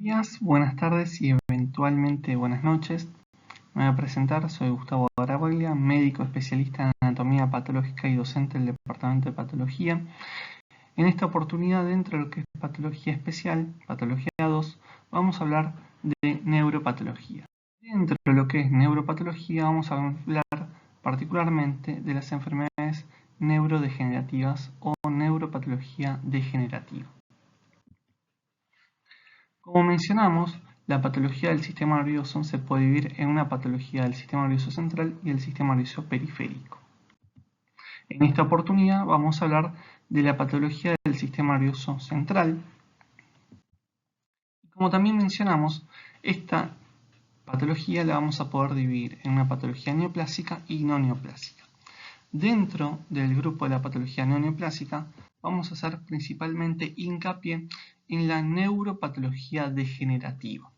Días, buenas tardes y eventualmente buenas noches. Me voy a presentar, soy Gustavo Arabaglia, médico especialista en anatomía patológica y docente del Departamento de Patología. En esta oportunidad, dentro de lo que es patología especial, patología 2, vamos a hablar de neuropatología. Dentro de lo que es neuropatología vamos a hablar particularmente de las enfermedades neurodegenerativas o neuropatología degenerativa. Como mencionamos, la patología del sistema nervioso se puede dividir en una patología del sistema nervioso central y el sistema nervioso periférico. En esta oportunidad vamos a hablar de la patología del sistema nervioso central. Como también mencionamos, esta patología la vamos a poder dividir en una patología neoplásica y no neoplásica. Dentro del grupo de la patología no neoplásica vamos a hacer principalmente hincapié en la neuropatología degenerativa.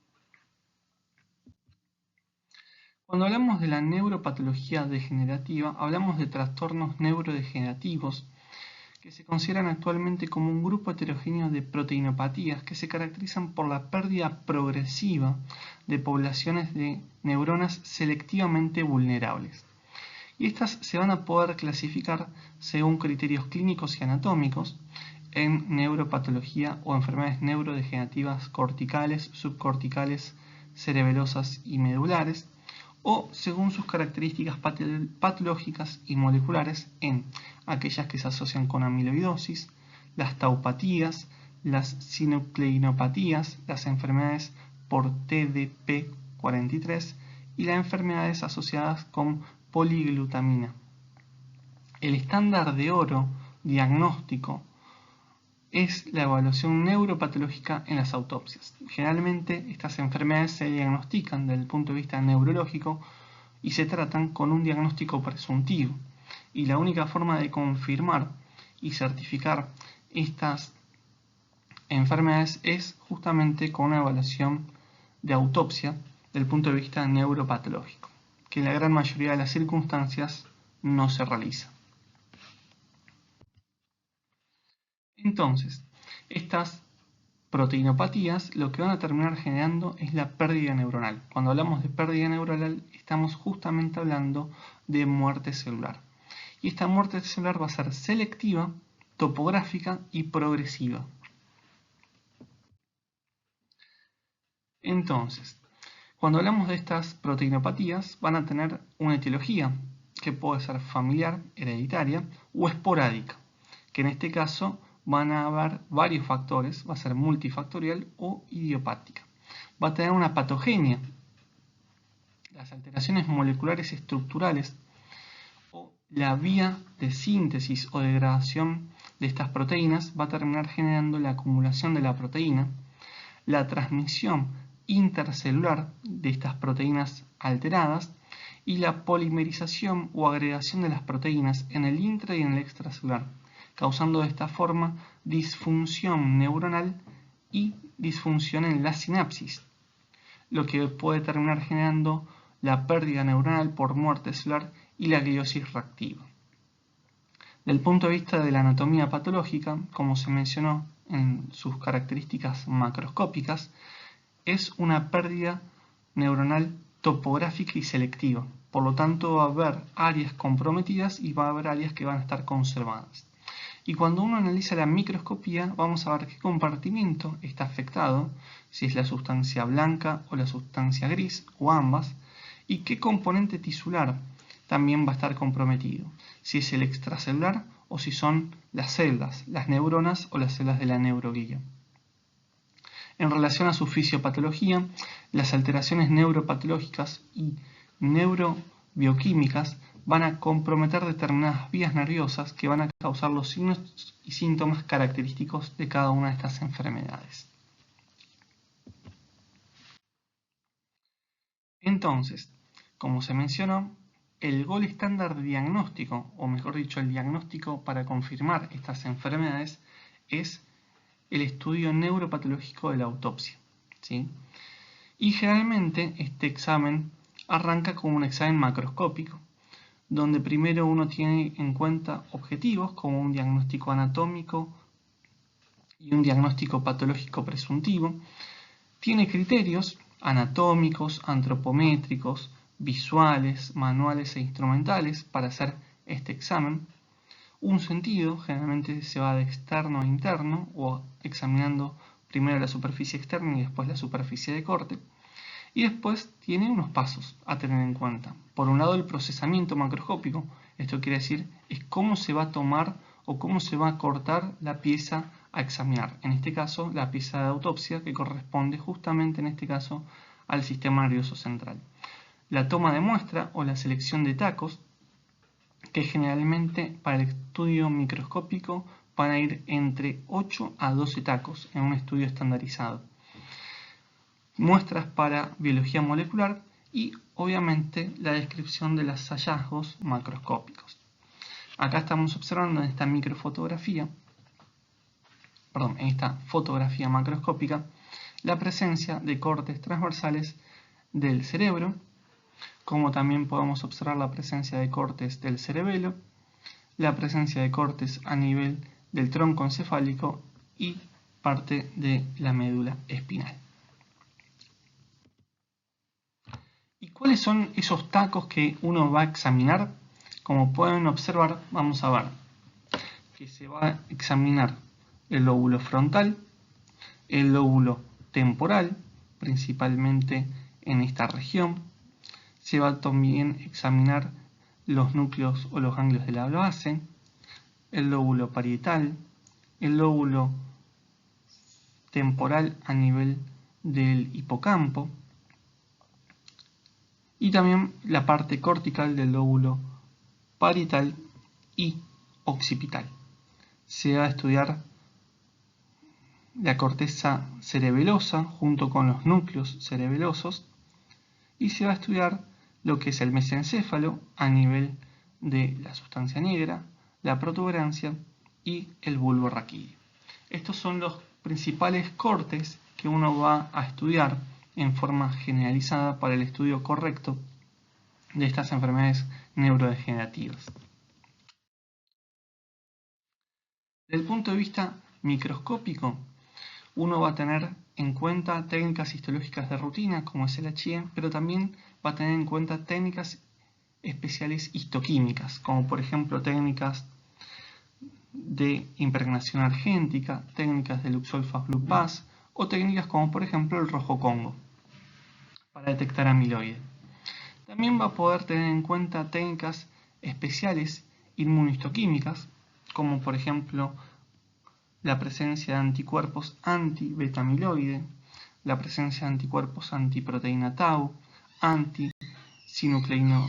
Cuando hablamos de la neuropatología degenerativa, hablamos de trastornos neurodegenerativos que se consideran actualmente como un grupo heterogéneo de proteinopatías que se caracterizan por la pérdida progresiva de poblaciones de neuronas selectivamente vulnerables. Y estas se van a poder clasificar según criterios clínicos y anatómicos en neuropatología o enfermedades neurodegenerativas corticales, subcorticales, cerebelosas y medulares, o según sus características patológicas y moleculares en aquellas que se asocian con amiloidosis, las taupatías, las sinucleinopatías, las enfermedades por TDP43 y las enfermedades asociadas con poliglutamina. El estándar de oro diagnóstico es la evaluación neuropatológica en las autopsias. Generalmente estas enfermedades se diagnostican desde el punto de vista neurológico y se tratan con un diagnóstico presuntivo. Y la única forma de confirmar y certificar estas enfermedades es justamente con una evaluación de autopsia desde el punto de vista neuropatológico, que en la gran mayoría de las circunstancias no se realiza. Entonces, estas proteinopatías lo que van a terminar generando es la pérdida neuronal. Cuando hablamos de pérdida neuronal estamos justamente hablando de muerte celular. Y esta muerte celular va a ser selectiva, topográfica y progresiva. Entonces, cuando hablamos de estas proteinopatías van a tener una etiología que puede ser familiar, hereditaria o esporádica, que en este caso van a haber varios factores, va a ser multifactorial o idiopática. Va a tener una patogenia, las alteraciones moleculares estructurales o la vía de síntesis o degradación de estas proteínas va a terminar generando la acumulación de la proteína, la transmisión intercelular de estas proteínas alteradas y la polimerización o agregación de las proteínas en el intra y en el extracelular, causando de esta forma disfunción neuronal y disfunción en la sinapsis, lo que puede terminar generando la pérdida neuronal por muerte celular y la gliosis reactiva. Del punto de vista de la anatomía patológica, como se mencionó en sus características macroscópicas, es una pérdida neuronal topográfica y selectiva. Por lo tanto, va a haber áreas comprometidas y va a haber áreas que van a estar conservadas. Y cuando uno analiza la microscopía, vamos a ver qué compartimiento está afectado, si es la sustancia blanca o la sustancia gris, o ambas, y qué componente tisular también va a estar comprometido, si es el extracelular o si son las células, las neuronas o las células de la neuroglía. En relación a su fisiopatología, las alteraciones neuropatológicas y neurobioquímicas van a comprometer determinadas vías nerviosas que van a causar los signos y síntomas característicos de cada una de estas enfermedades. Entonces, como se mencionó, el gol estándar de diagnóstico, o mejor dicho, el diagnóstico para confirmar estas enfermedades, es el estudio neuropatológico de la autopsia, ¿sí? Y generalmente este examen arranca como un examen macroscópico, donde primero uno tiene en cuenta objetivos como un diagnóstico anatómico y un diagnóstico patológico presuntivo. Tiene criterios anatómicos, antropométricos, visuales, manuales e instrumentales para hacer este examen. Un sentido, generalmente se va de externo a interno o examinando primero la superficie externa y después la superficie de corte. Y después tiene unos pasos a tener en cuenta. Por un lado, el procesamiento macroscópico. Esto quiere decir es cómo se va a tomar o cómo se va a cortar la pieza a examinar. En este caso, la pieza de autopsia, que corresponde justamente en este caso al sistema nervioso central. La toma de muestra o la selección de tacos, que generalmente para el estudio microscópico van a ir entre 8 a 12 tacos en un estudio estandarizado. Muestras para biología molecular y obviamente la descripción de los hallazgos macroscópicos. Acá estamos observando en esta fotografía macroscópica la presencia de cortes transversales del cerebro, como también podemos observar la presencia de cortes del cerebelo, la presencia de cortes a nivel del tronco encefálico y parte de la médula espinal. ¿Y cuáles son esos tacos que uno va a examinar? Como pueden observar, vamos a ver que se va a examinar el lóbulo frontal, el lóbulo temporal, principalmente en esta región. Se va a también examinar los núcleos o los ganglios de la base, el lóbulo parietal, el lóbulo temporal a nivel del hipocampo y también la parte cortical del lóbulo parietal y occipital. Se va a estudiar la corteza cerebelosa junto con los núcleos cerebelosos y se va a estudiar lo que es el mesencéfalo a nivel de la sustancia negra, la protuberancia y el bulbo raquídeo. Estos son los principales cortes que uno va a estudiar en forma generalizada para el estudio correcto de estas enfermedades neurodegenerativas. Desde el punto de vista microscópico, uno va a tener en cuenta técnicas histológicas de rutina, como es el HIE, pero también va a tener en cuenta técnicas especiales histoquímicas, como por ejemplo técnicas de impregnación argéntica, técnicas de Luxolfas Blue Pass o técnicas como por ejemplo el rojo Congo para detectar amiloide. También va a poder tener en cuenta técnicas especiales inmunohistoquímicas, como por ejemplo la presencia de anticuerpos anti-beta-amiloide, la presencia de anticuerpos antiproteína tau, antisinucleína,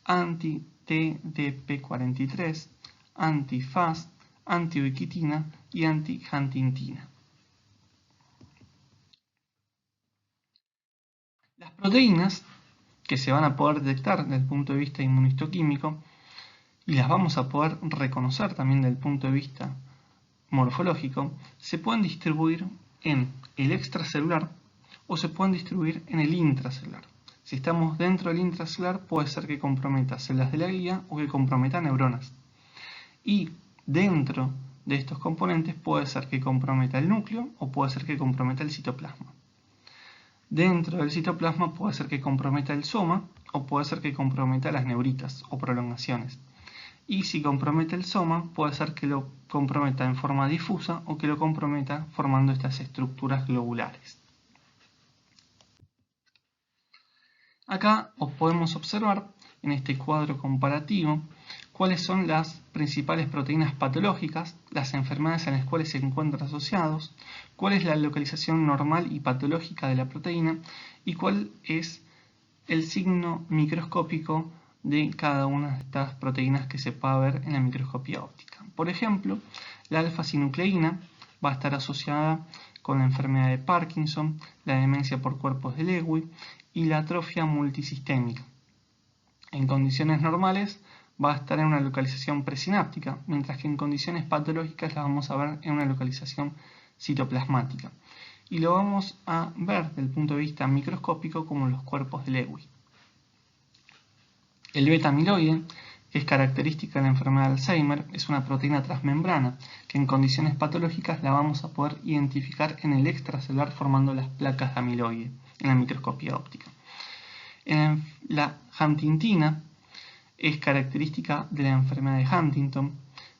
anti-TDP43, anti-FAST, anti-ubiquitina y anti-huntingtina. Las proteínas que se van a poder detectar desde el punto de vista inmunohistoquímico y las vamos a poder reconocer también desde el punto de vista morfológico, se pueden distribuir en el extracelular o se pueden distribuir en el intracelular. Si estamos dentro del intracelular, puede ser que comprometa células de la glía o que comprometa neuronas. Y dentro de estos componentes puede ser que comprometa el núcleo o puede ser que comprometa el citoplasma. Dentro del citoplasma puede ser que comprometa el soma o puede ser que comprometa las neuritas o prolongaciones. Y si compromete el soma, puede ser que lo comprometa en forma difusa o que lo comprometa formando estas estructuras globulares. Acá podemos observar en este cuadro comparativo cuáles son las principales proteínas patológicas, las enfermedades en las cuales se encuentran asociados, cuál es la localización normal y patológica de la proteína y cuál es el signo microscópico de cada una de estas proteínas que se puede ver en la microscopía óptica. Por ejemplo, la alfa-sinucleína va a estar asociada con la enfermedad de Parkinson, la demencia por cuerpos de Lewy y la atrofia multisistémica. En condiciones normales va a estar en una localización presináptica, mientras que en condiciones patológicas la vamos a ver en una localización citoplasmática. Y lo vamos a ver desde el punto de vista microscópico como los cuerpos de Lewy. El beta-amiloide, es característica de la enfermedad de Alzheimer, es una proteína transmembrana que en condiciones patológicas la vamos a poder identificar en el extracelular formando las placas de amiloide en la microscopía óptica. La huntingtina es característica de la enfermedad de Huntington,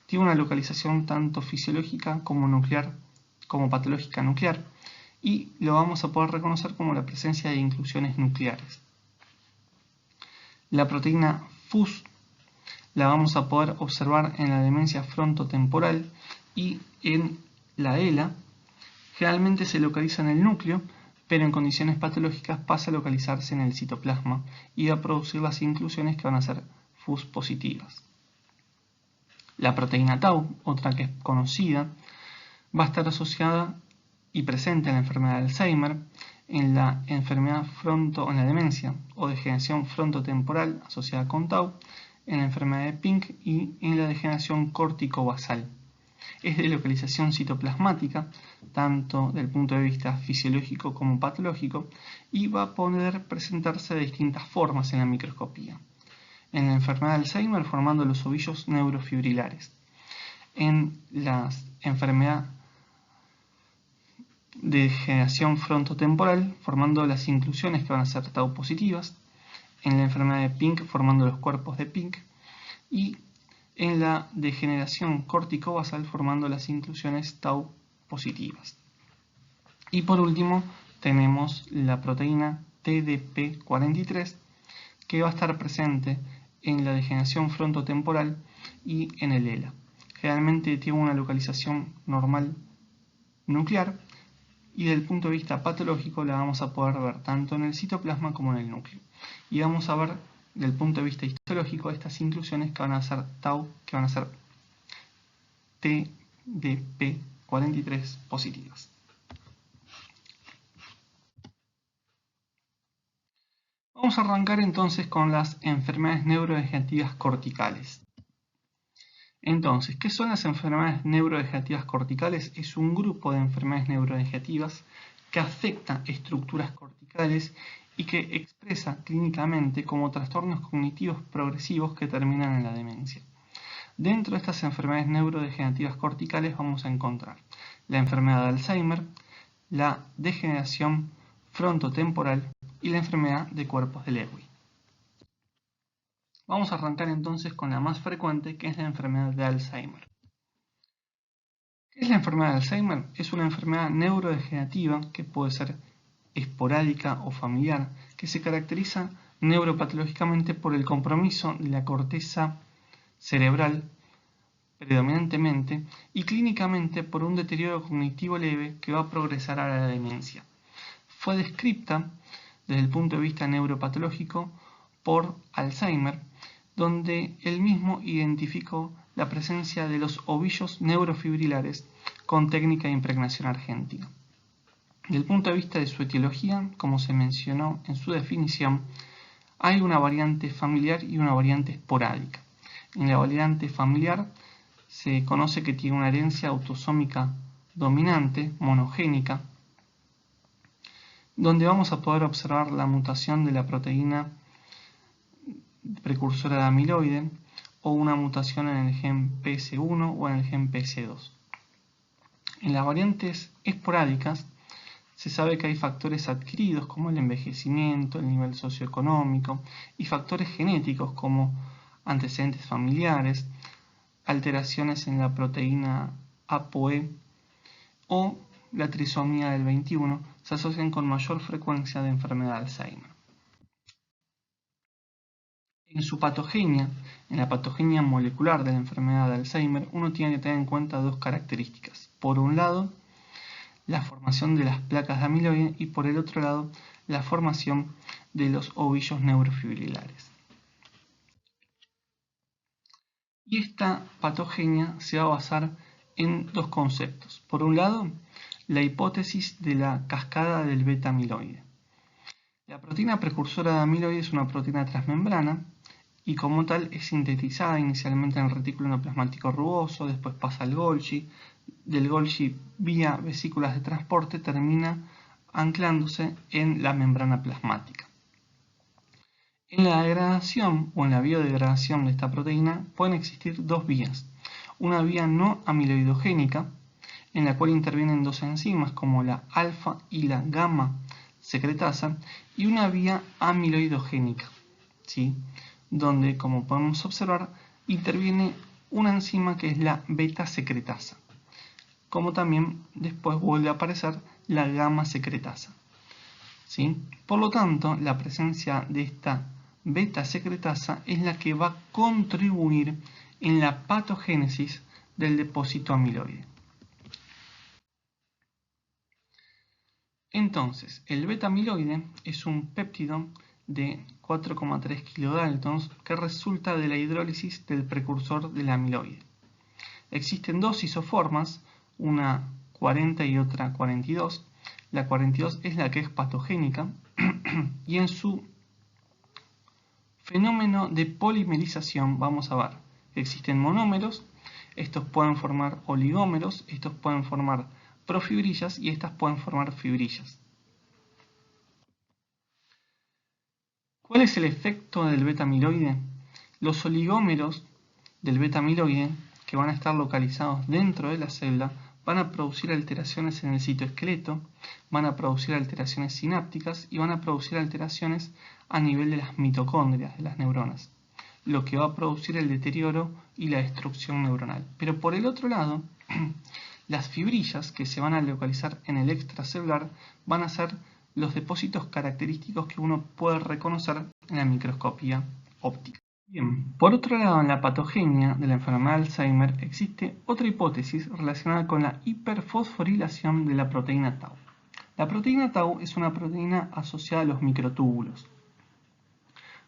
tiene una localización tanto fisiológica como nuclear, como patológica nuclear, y lo vamos a poder reconocer como la presencia de inclusiones nucleares. La proteína FUS la vamos a poder observar en la demencia frontotemporal y en la ELA. Generalmente se localiza en el núcleo, pero en condiciones patológicas pasa a localizarse en el citoplasma y a producir las inclusiones que van a ser FUS positivas. La proteína Tau, otra que es conocida, va a estar asociada y presente en la enfermedad de Alzheimer, en la en la demencia o degeneración frontotemporal asociada con Tau, en la enfermedad de Pink y en la degeneración córtico-basal. Es de localización citoplasmática, tanto desde el punto de vista fisiológico como patológico, y va a poder presentarse de distintas formas en la microscopía. En la enfermedad de Alzheimer formando los ovillos neurofibrilares. En la enfermedad de degeneración frontotemporal formando las inclusiones que van a ser Tau positivas. En la enfermedad de Pink formando los cuerpos de Pink. Y en la degeneración córtico-basal formando las inclusiones Tau positivas. Y por último tenemos la proteína TDP43 que va a estar presente en la degeneración frontotemporal y en el ELA. Generalmente tiene una localización normal nuclear y desde el punto de vista patológico la vamos a poder ver tanto en el citoplasma como en el núcleo. Y vamos a ver desde el punto de vista histológico estas inclusiones que van a ser Tau, que van a ser TDP43 positivas. Vamos a arrancar entonces con las enfermedades neurodegenerativas corticales. Entonces, ¿qué son las enfermedades neurodegenerativas corticales? Es un grupo de enfermedades neurodegenerativas que afecta estructuras corticales y que expresa clínicamente como trastornos cognitivos progresivos que terminan en la demencia. Dentro de estas enfermedades neurodegenerativas corticales vamos a encontrar la enfermedad de Alzheimer, la degeneración frontotemporal y la enfermedad de cuerpos de Lewy. Vamos a arrancar entonces con la más frecuente, que es la enfermedad de Alzheimer. ¿Qué es la enfermedad de Alzheimer? Es una enfermedad neurodegenerativa que puede ser esporádica o familiar, que se caracteriza neuropatológicamente por el compromiso de la corteza cerebral predominantemente y clínicamente por un deterioro cognitivo leve que va a progresar a la demencia. Fue descrita desde el punto de vista neuropatológico por Alzheimer, donde él mismo identificó la presencia de los ovillos neurofibrilares con técnica de impregnación argentina. Desde el punto de vista de su etiología, como se mencionó en su definición, hay una variante familiar y una variante esporádica. En la variante familiar se conoce que tiene una herencia autosómica dominante, monogénica, donde vamos a poder observar la mutación de la proteína precursora de amiloide o una mutación en el gen PS1 o en el gen PS2. En las variantes esporádicas se sabe que hay factores adquiridos como el envejecimiento, el nivel socioeconómico y factores genéticos como antecedentes familiares, alteraciones en la proteína ApoE o la trisomía del 21 se asocian con mayor frecuencia de enfermedad de Alzheimer. En su patogenia, en la patogenia molecular de la enfermedad de Alzheimer, uno tiene que tener en cuenta dos características. Por un lado, la formación de las placas de amiloide y por el otro lado, la formación de los ovillos neurofibrilares. Y esta patogenia se va a basar en dos conceptos. Por un lado, la hipótesis de la cascada del beta-amiloide. La proteína precursora de amiloide es una proteína transmembrana y como tal es sintetizada inicialmente en el retículo endoplasmático rugoso, después pasa al Golgi, del Golgi vía vesículas de transporte termina anclándose en la membrana plasmática. En la degradación o en la biodegradación de esta proteína pueden existir dos vías. Una vía no amiloidogénica, en la cual intervienen dos enzimas como la alfa y la gamma secretasa, y una vía amiloidogénica, ¿sí? Donde, como podemos observar, interviene una enzima que es la beta secretasa, como también después vuelve a aparecer la gamma secretasa, ¿sí? Por lo tanto, la presencia de esta beta secretasa es la que va a contribuir en la patogénesis del depósito amiloide. Entonces, el beta-amiloide es un péptido de 4,3 kilodaltons que resulta de la hidrólisis del precursor del amiloide. Existen dos isoformas, una 40 y otra 42. La 42 es la que es patogénica y en su fenómeno de polimerización vamos a ver que existen monómeros, estos pueden formar oligómeros, estos pueden formar profibrillas y estas pueden formar fibrillas. ¿Cuál es el efecto del beta-amiloide? Los oligómeros del beta-amiloide, que van a estar localizados dentro de la célula, van a producir alteraciones en el citoesqueleto, van a producir alteraciones sinápticas y van a producir alteraciones a nivel de las mitocondrias de las neuronas, lo que va a producir el deterioro y la destrucción neuronal. Pero por el otro lado, las fibrillas que se van a localizar en el extracelular van a ser los depósitos característicos que uno puede reconocer en la microscopía óptica. Bien, por otro lado, en la patogenia de la enfermedad de Alzheimer existe otra hipótesis relacionada con la hiperfosforilación de la proteína tau. La proteína tau es una proteína asociada a los microtúbulos.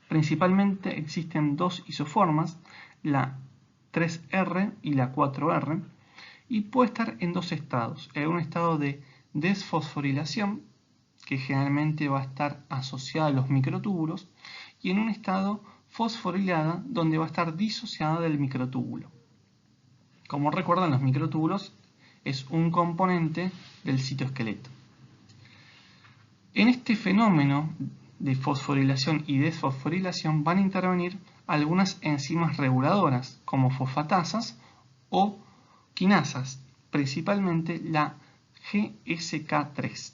Principalmente existen dos isoformas, la 3R y la 4R, y puede estar en dos estados. En un estado de desfosforilación, que generalmente va a estar asociada a los microtúbulos, y en un estado fosforilada, donde va a estar disociada del microtúbulo. Como recuerdan, los microtúbulos es un componente del citoesqueleto. En este fenómeno de fosforilación y desfosforilación van a intervenir algunas enzimas reguladoras, como fosfatasas o quinasas, principalmente la GSK3.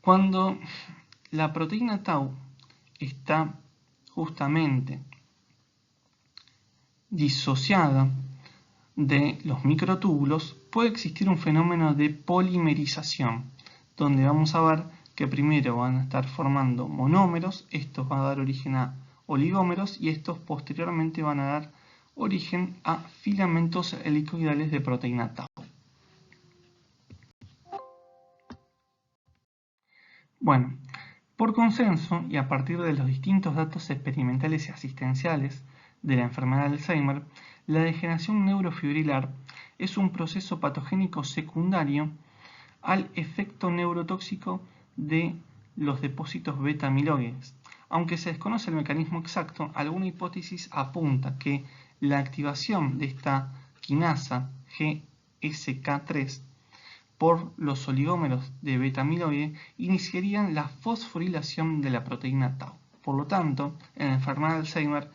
Cuando la proteína tau está justamente disociada de los microtúbulos, puede existir un fenómeno de polimerización, donde vamos a ver que primero van a estar formando monómeros, estos van a dar origen a oligómeros y estos posteriormente van a dar origen a filamentos helicoidales de proteína tau. Bueno, por consenso y a partir de los distintos datos experimentales y asistenciales de la enfermedad de Alzheimer, la degeneración neurofibrilar es un proceso patogénico secundario al efecto neurotóxico de los depósitos beta-amiloides. Aunque se desconoce el mecanismo exacto, alguna hipótesis apunta que la activación de esta quinasa GSK3 por los oligómeros de beta-amiloide iniciarían la fosforilación de la proteína tau. Por lo tanto, en la enfermedad de Alzheimer,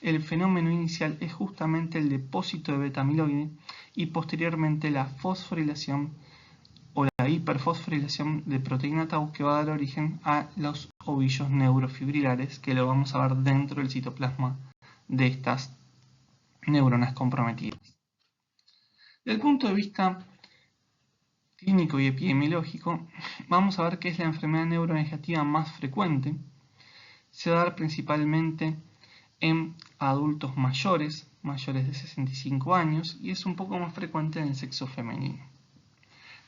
el fenómeno inicial es justamente el depósito de beta-amiloide y posteriormente la fosforilación o la hiperfosforilación de proteína tau, que va a dar origen a los ovillos neurofibrilares, que lo vamos a ver dentro del citoplasma de estas neuronas comprometidas. Desde el punto de vista clínico y epidemiológico, vamos a ver que es la enfermedad neurodegenerativa más frecuente. Se va a dar principalmente en adultos mayores de 65 años, y es un poco más frecuente en el sexo femenino.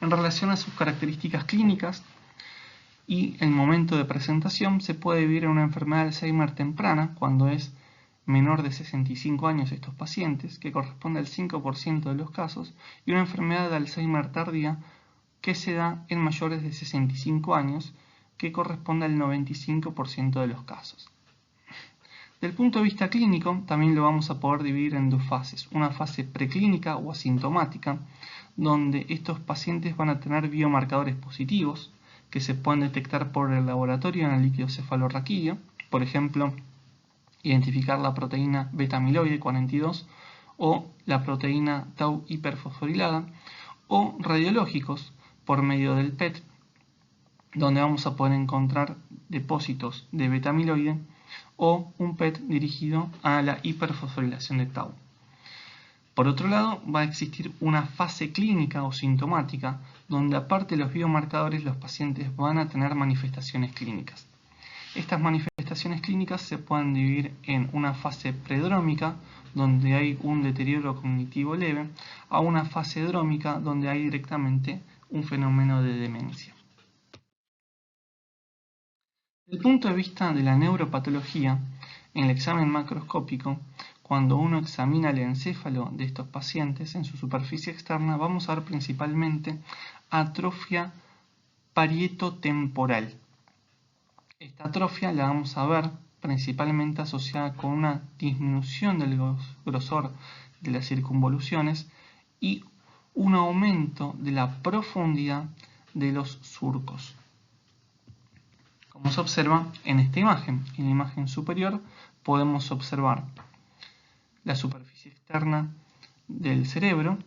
En relación a sus características clínicas y el momento de presentación, se puede vivir en una enfermedad de Alzheimer temprana, cuando es menor de 65 años estos pacientes, que corresponde al 5% de los casos, y una enfermedad de Alzheimer tardía que se da en mayores de 65 años, que corresponde al 95% de los casos. Del punto de vista clínico, también lo vamos a poder dividir en dos fases. Una fase preclínica o asintomática, donde estos pacientes van a tener biomarcadores positivos, que se pueden detectar por el laboratorio en el líquido cefalorraquídeo, por ejemplo, identificar la proteína beta-amiloide 42 o la proteína tau hiperfosforilada, o radiológicos por medio del PET, donde vamos a poder encontrar depósitos de beta-amiloide o un PET dirigido a la hiperfosforilación de tau. Por otro lado, va a existir una fase clínica o sintomática, donde aparte de los biomarcadores, los pacientes van a tener manifestaciones clínicas. Estas manifestaciones clínicas se pueden dividir en una fase predrómica, donde hay un deterioro cognitivo leve, a una fase drómica, donde hay directamente un fenómeno de demencia. Desde el punto de vista de la neuropatología, en el examen macroscópico, cuando uno examina el encéfalo de estos pacientes en su superficie externa, vamos a ver principalmente atrofia parietotemporal. Esta atrofia la vamos a ver principalmente asociada con una disminución del grosor de las circunvoluciones y un aumento de la profundidad de los surcos. Como se observa en esta imagen, en la imagen superior podemos observar la superficie externa del cerebro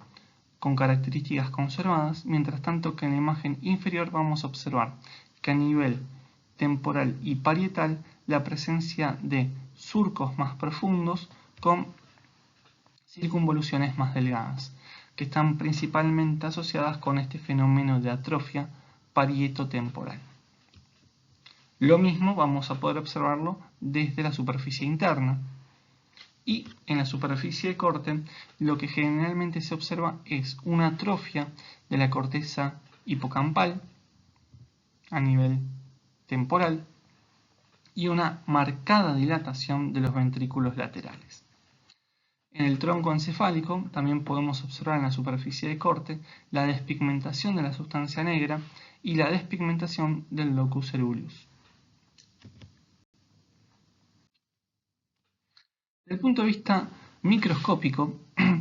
con características conservadas, mientras tanto que en la imagen inferior vamos a observar que a nivel temporal y parietal la presencia de surcos más profundos con circunvoluciones más delgadas, que están principalmente asociadas con este fenómeno de atrofia parietotemporal. Lo mismo vamos a poder observarlo desde la superficie interna. Y en la superficie de corte, lo que generalmente se observa es una atrofia de la corteza hipocampal a nivel temporal y una marcada dilatación de los ventrículos laterales. En el tronco encefálico también podemos observar en la superficie de corte la despigmentación de la sustancia negra y la despigmentación del locus ceruleus. Desde el punto de vista microscópico,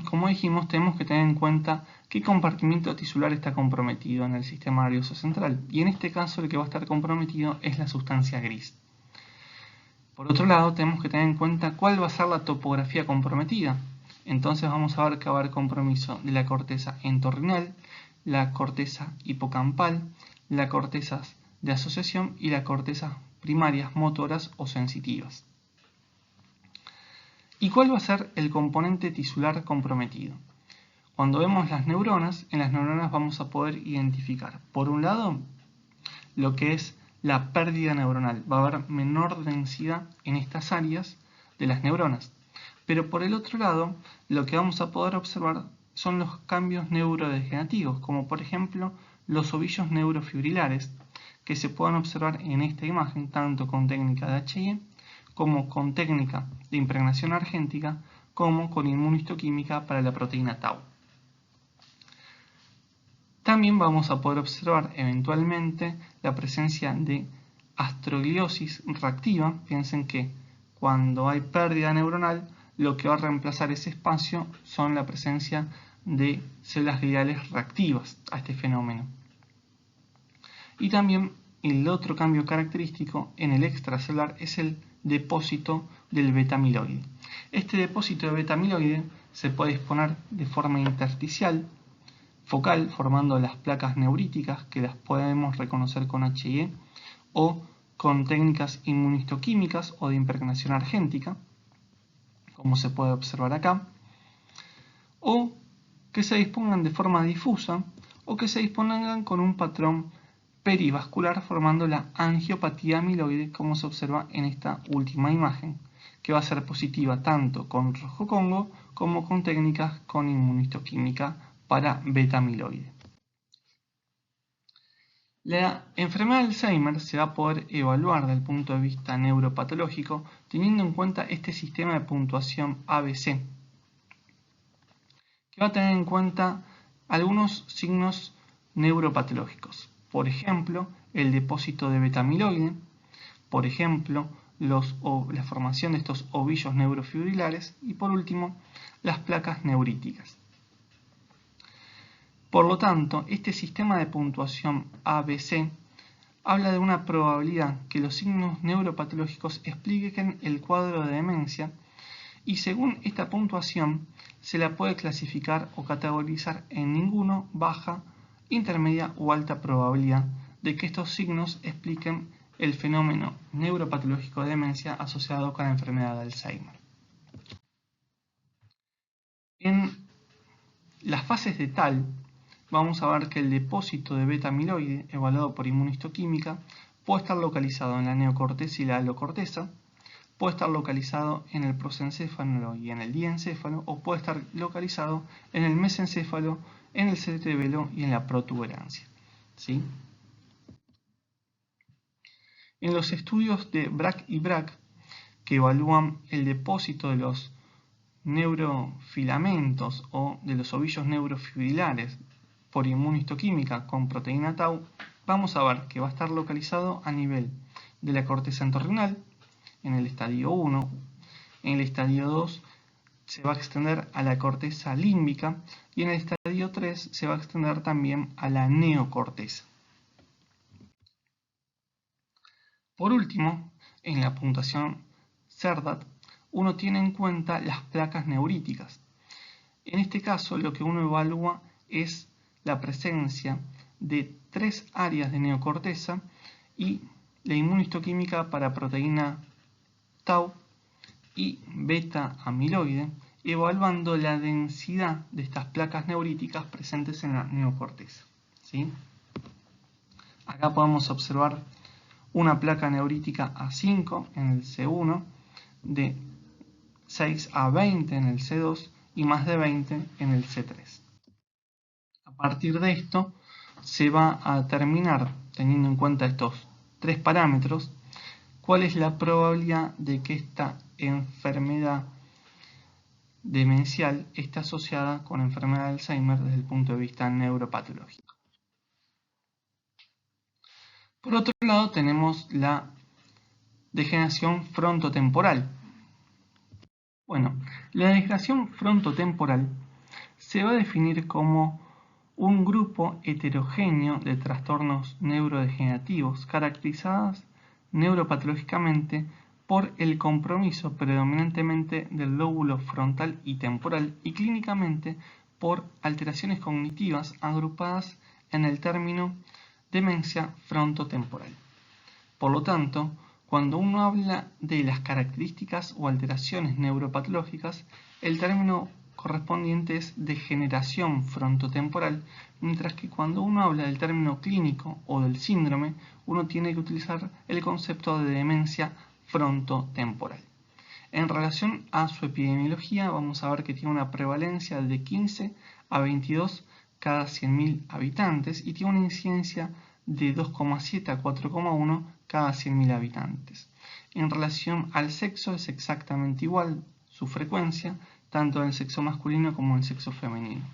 como dijimos, tenemos que tener en cuenta qué compartimiento tisular está comprometido en el sistema nervioso central, y en este caso el que va a estar comprometido es la sustancia gris. Por otro lado, tenemos que tener en cuenta cuál va a ser la topografía comprometida. Entonces vamos a ver que va a haber compromiso de la corteza entorrinal, la corteza hipocampal, la corteza de asociación y las cortezas primarias motoras o sensitivas. ¿Y cuál va a ser el componente tisular comprometido? Cuando vemos las neuronas, en las neuronas vamos a poder identificar, por un lado, lo que es la pérdida neuronal. Va a haber menor densidad en estas áreas de las neuronas. Pero por el otro lado, lo que vamos a poder observar son los cambios neurodegenerativos, como por ejemplo los ovillos neurofibrilares, que se pueden observar en esta imagen tanto con técnica de HIE como con técnica de impregnación argéntica, como con inmunohistoquímica para la proteína tau. También vamos a poder observar eventualmente la presencia de astrogliosis reactiva. Piensen que cuando hay pérdida neuronal, lo que va a reemplazar ese espacio son la presencia de células gliales reactivas a este fenómeno. Y también el otro cambio característico en el extracelular es el depósito del beta-amiloide. Este depósito de beta-amiloide se puede disponer de forma intersticial, focal, formando las placas neuríticas que las podemos reconocer con HIE o con técnicas inmunohistoquímicas o de impregnación argéntica, como se puede observar acá, o que se dispongan de forma difusa o que se dispongan con un patrón perivascular formando la angiopatía amiloide, como se observa en esta última imagen, que va a ser positiva tanto con rojo Congo como con técnicas con inmunohistoquímica para beta-amiloide. La enfermedad de Alzheimer se va a poder evaluar desde el punto de vista neuropatológico teniendo en cuenta este sistema de puntuación ABC, que va a tener en cuenta algunos signos neuropatológicos. Por ejemplo, el depósito de beta-amiloide, por ejemplo, la formación de estos ovillos neurofibrilares y por último, las placas neuríticas. Por lo tanto, este sistema de puntuación ABC habla de una probabilidad que los signos neuropatológicos expliquen el cuadro de demencia y según esta puntuación se la puede clasificar o categorizar en ninguno, baja, intermedia o alta probabilidad de que estos signos expliquen el fenómeno neuropatológico de demencia asociado con la enfermedad de Alzheimer. En las fases de TAL vamos a ver que el depósito de beta-amiloide evaluado por inmunistoquímica puede estar localizado en la neocorteza y la alocorteza, puede estar localizado en el prosencéfalo y en el diencéfalo, o puede estar localizado en el mesencéfalo, en el cerebelo y en la protuberancia. ¿Sí? En los estudios de BRAC y BRAC, que evalúan el depósito de los neurofilamentos o de los ovillos neurofibrilares por inmunistoquímica con proteína tau, vamos a ver que va a estar localizado a nivel de la corteza entorrinal, en el estadio 1, en el estadio 2 se va a extender a la corteza límbica y en el estadio 3 se va a extender también a la neocorteza. Por último, en la puntuación CERDAT, uno tiene en cuenta las placas neuríticas. En este caso, lo que uno evalúa es la presencia de 3 áreas de neocorteza y la inmunistoquímica para proteína tau y beta-amiloide, evaluando la densidad de estas placas neuríticas presentes en la neocorteza. ¿Sí? Acá podemos observar una placa neurítica A5 en el C1, de 6 a 20 en el C2 y más de 20 en el C3. A partir de esto se va a determinar, teniendo en cuenta estos 3 parámetros, cuál es la probabilidad de que esta enfermedad demencial esté asociada con la enfermedad de Alzheimer desde el punto de vista neuropatológico. Por otro lado tenemos la degeneración frontotemporal. Bueno, la degeneración frontotemporal se va a definir como un grupo heterogéneo de trastornos neurodegenerativos caracterizados neuropatológicamente por el compromiso predominantemente del lóbulo frontal y temporal y clínicamente por alteraciones cognitivas agrupadas en el término demencia frontotemporal. Por lo tanto, cuando uno habla de las características o alteraciones neuropatológicas, el término correspondiente es degeneración frontotemporal, mientras que cuando uno habla del término clínico o del síndrome, uno tiene que utilizar el concepto de demencia frontotemporal. En relación a su epidemiología, vamos a ver que tiene una prevalencia de 15 a 22 cada 100.000 habitantes y tiene una incidencia de 2,7 a 4,1 cada 100.000 habitantes. En relación al sexo es exactamente igual su frecuencia, tanto en el sexo masculino como en el sexo femenino.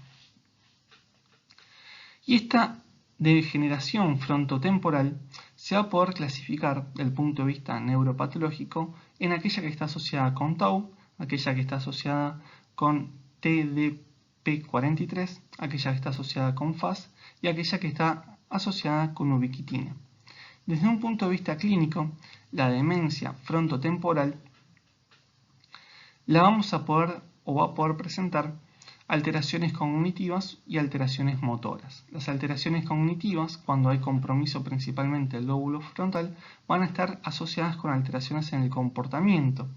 Y esta degeneración frontotemporal se va a poder clasificar desde el punto de vista neuropatológico en aquella que está asociada con tau, aquella que está asociada con TDP43, aquella que está asociada con FAS y aquella que está asociada con ubiquitina. Desde un punto de vista clínico, la demencia frontotemporal la vamos a poder o va a poder presentar alteraciones cognitivas y alteraciones motoras. Las alteraciones cognitivas, cuando hay compromiso principalmente del lóbulo frontal, van a estar asociadas con alteraciones en el comportamiento,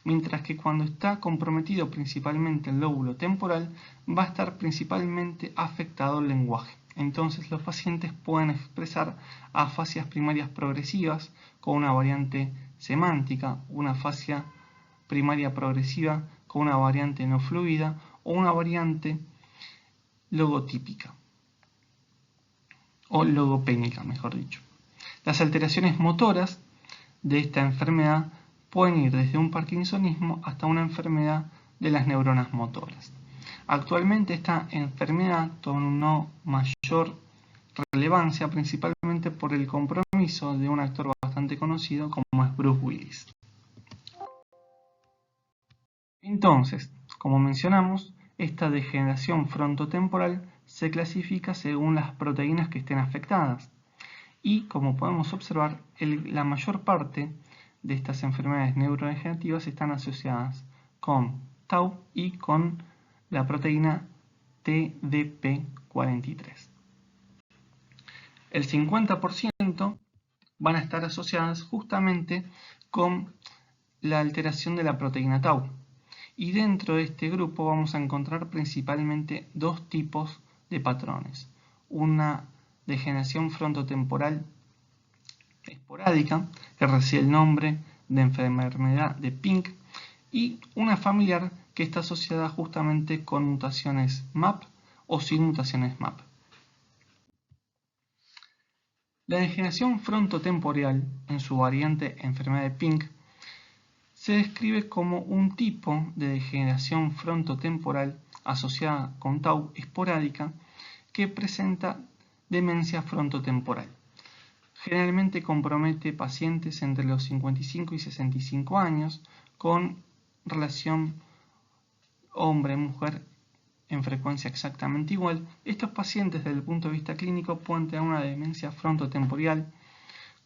mientras que cuando está comprometido principalmente el lóbulo temporal, va a estar principalmente afectado el lenguaje. Entonces los pacientes pueden expresar afasias primarias progresivas con una variante semántica, una afasia primaria progresiva con una variante no fluida o una variante logotípica o logopénica, mejor dicho. Las alteraciones motoras de esta enfermedad pueden ir desde un parkinsonismo hasta una enfermedad de las neuronas motoras. Actualmente esta enfermedad tomó mayor relevancia principalmente por el compromiso de un actor bastante conocido como es Bruce Willis. Entonces, como mencionamos, esta degeneración frontotemporal se clasifica según las proteínas que estén afectadas y como podemos observar, la mayor parte de estas enfermedades neurodegenerativas están asociadas con tau y con la proteína TDP43. El 50% van a estar asociadas justamente con la alteración de la proteína tau. Y dentro de este grupo vamos a encontrar principalmente dos tipos de patrones. Una degeneración frontotemporal esporádica, que recibe el nombre de enfermedad de Pink, y una familiar que está asociada justamente con mutaciones MAP o sin mutaciones MAP. La degeneración frontotemporal, en su variante enfermedad de Pink, se describe como un tipo de degeneración frontotemporal asociada con tau esporádica que presenta demencia frontotemporal. Generalmente compromete pacientes entre los 55 y 65 años con relación hombre-mujer en frecuencia exactamente igual. Estos pacientes desde el punto de vista clínico pueden tener una demencia frontotemporal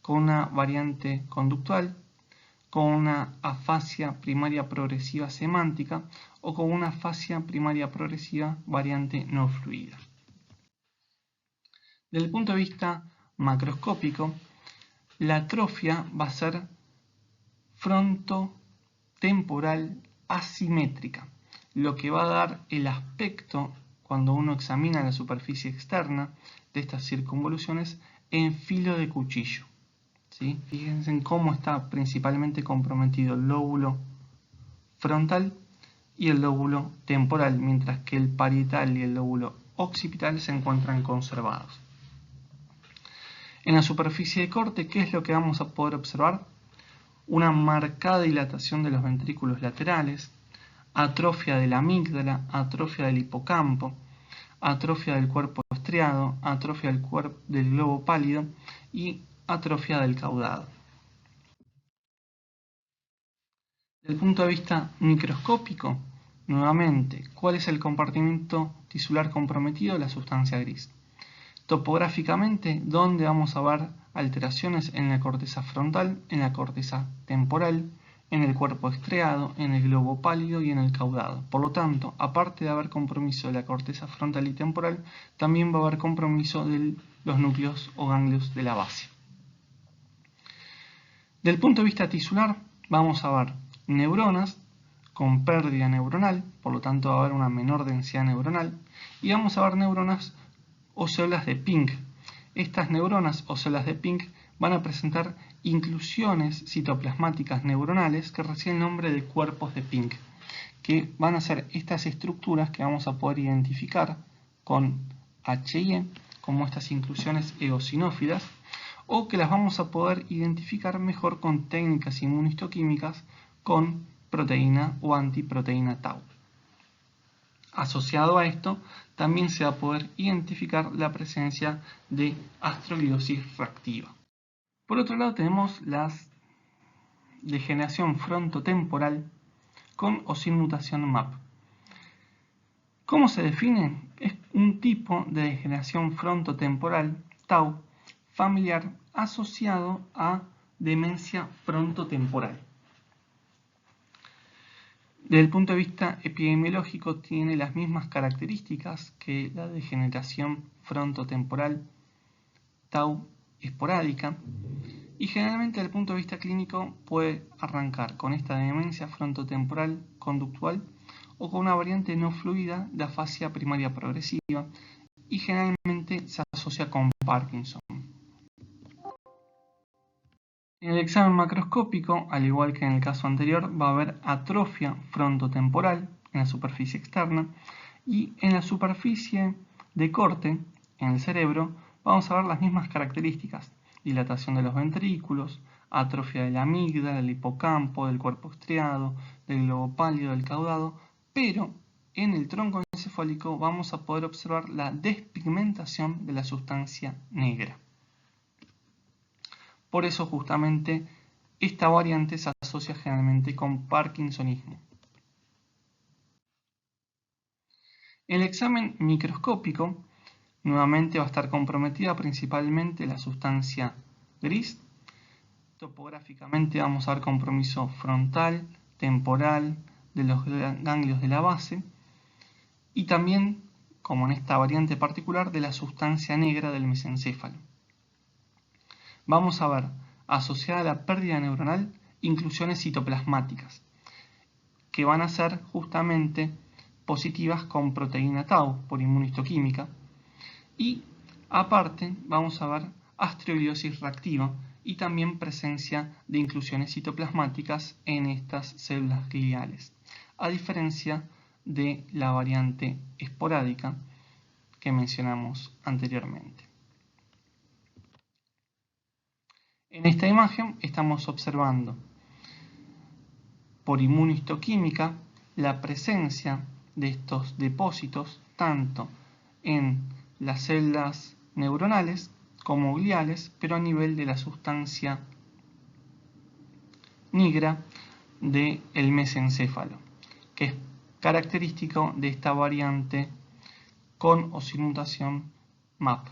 con una variante conductual, con una afasia primaria progresiva semántica o con una afasia primaria progresiva variante no fluida. Desde el punto de vista macroscópico, la atrofia va a ser frontotemporal asimétrica, lo que va a dar el aspecto, cuando uno examina la superficie externa de estas circunvoluciones, en filo de cuchillo. ¿Sí? Fíjense en cómo está principalmente comprometido el lóbulo frontal y el lóbulo temporal, mientras que el parietal y el lóbulo occipital se encuentran conservados. En la superficie de corte, ¿qué es lo que vamos a poder observar? Una marcada dilatación de los ventrículos laterales, atrofia de la amígdala, atrofia del hipocampo, atrofia del cuerpo estriado, atrofia del globo pálido y atrofia del caudado. Desde el punto de vista microscópico, nuevamente, ¿cuál es el compartimento tisular comprometido? La sustancia gris. Topográficamente, ¿dónde vamos a ver alteraciones? En la corteza frontal, en la corteza temporal, en el cuerpo estriado, en el globo pálido y en el caudado. Por lo tanto, aparte de haber compromiso de la corteza frontal y temporal, también va a haber compromiso de los núcleos o ganglios de la base. Del punto de vista tisular, vamos a ver neuronas con pérdida neuronal, por lo tanto va a haber una menor densidad neuronal, y vamos a ver neuronas o células de Pink. Estas neuronas o células de Pink van a presentar inclusiones citoplasmáticas neuronales que reciben el nombre de cuerpos de Pink, que van a ser estas estructuras que vamos a poder identificar con H&E, como estas inclusiones eosinófilas, o que las vamos a poder identificar mejor con técnicas inmunistoquímicas con proteína o antiproteína tau. Asociado a esto, también se va a poder identificar la presencia de astrogliosis reactiva. Por otro lado, tenemos la degeneración frontotemporal con o sin mutación MAP. ¿Cómo se define? Es un tipo de degeneración frontotemporal, tau, familiar asociado a demencia frontotemporal. Desde el punto de vista epidemiológico tiene las mismas características que la degeneración frontotemporal tau esporádica y generalmente desde el punto de vista clínico puede arrancar con esta demencia frontotemporal conductual o con una variante no fluida de afasia primaria progresiva y generalmente se asocia con Parkinson. En el examen macroscópico, al igual que en el caso anterior, va a haber atrofia frontotemporal en la superficie externa y en la superficie de corte, en el cerebro, vamos a ver las mismas características: dilatación de los ventrículos, atrofia de la amígdala, del hipocampo, del cuerpo estriado, del globo pálido, del caudado, pero en el tronco encefálico vamos a poder observar la despigmentación de la sustancia negra. Por eso justamente esta variante se asocia generalmente con parkinsonismo. En el examen microscópico Nuevamente va a estar comprometida principalmente la sustancia gris. Topográficamente vamos a ver compromiso frontal, temporal, de los ganglios de la base y también, como en esta variante particular, de la sustancia negra del mesencéfalo. Vamos a ver, asociada a la pérdida neuronal, inclusiones citoplasmáticas, que van a ser justamente positivas con proteína tau por inmunohistoquímica. Y aparte vamos a ver astrogliosis reactiva y también presencia de inclusiones citoplasmáticas en estas células gliales, a diferencia de la variante esporádica que mencionamos anteriormente. En esta imagen estamos observando por inmunohistoquímica la presencia de estos depósitos tanto en las células neuronales como gliales, pero a nivel de la sustancia negra del mesencéfalo, que es característico de esta variante con o sin mutación MAP.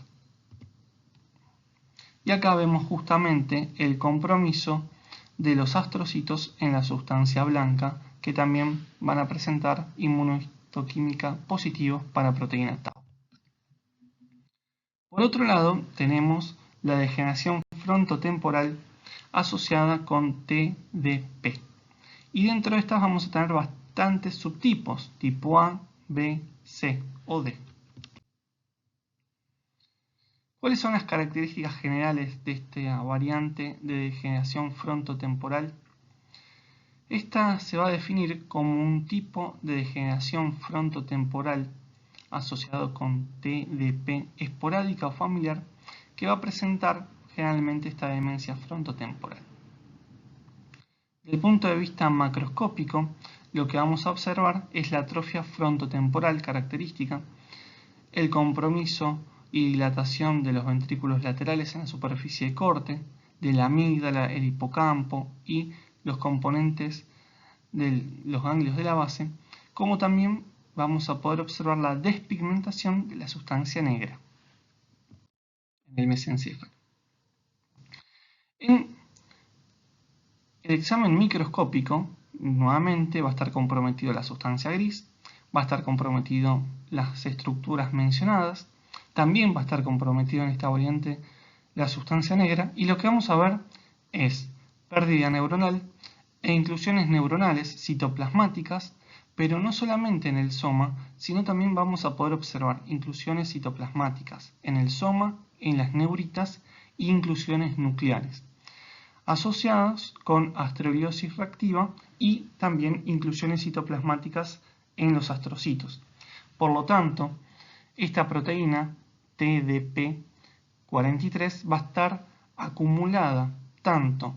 Y acá vemos justamente el compromiso de los astrocitos en la sustancia blanca, que también van a presentar inmunohistoquímica positivos para proteína tau. Por otro lado, tenemos la degeneración frontotemporal asociada con TDP. Y dentro de estas vamos a tener bastantes subtipos, tipo A, B, C o D. ¿Cuáles son las características generales de esta variante de degeneración frontotemporal? Esta se va a definir como un tipo de degeneración frontotemporal asociado con TDP esporádica o familiar que va a presentar generalmente esta demencia frontotemporal. Desde el punto de vista macroscópico, lo que vamos a observar es la atrofia frontotemporal característica, el compromiso y dilatación de los ventrículos laterales en la superficie de corte, de la amígdala, el hipocampo y los componentes de los ganglios de la base, como también vamos a poder observar la despigmentación de la sustancia negra en el mesencéfalo. En el examen microscópico, nuevamente va a estar comprometido la sustancia gris, va a estar comprometido las estructuras mencionadas, también va a estar comprometido en esta variante la sustancia negra, y lo que vamos a ver es pérdida neuronal e inclusiones neuronales citoplasmáticas, pero no solamente en el soma, sino también vamos a poder observar inclusiones citoplasmáticas en el soma, en las neuritas e inclusiones nucleares, asociadas con astrogliosis reactiva y también inclusiones citoplasmáticas en los astrocitos. Por lo tanto, esta proteína TDP43 va a estar acumulada tanto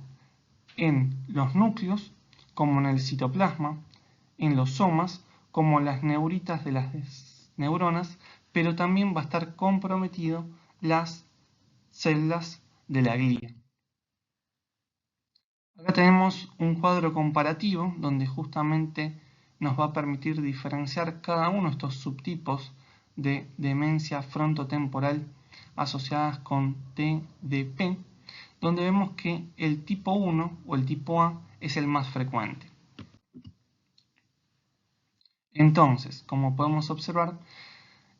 en los núcleos como en el citoplasma, en los somas como en las neuritas de las neuronas, pero también va a estar comprometido las células de la glia. Acá tenemos un cuadro comparativo donde justamente nos va a permitir diferenciar cada uno de estos subtipos de demencia frontotemporal asociadas con TDP, donde vemos que el tipo 1 o el tipo A es el más frecuente. Entonces, como podemos observar,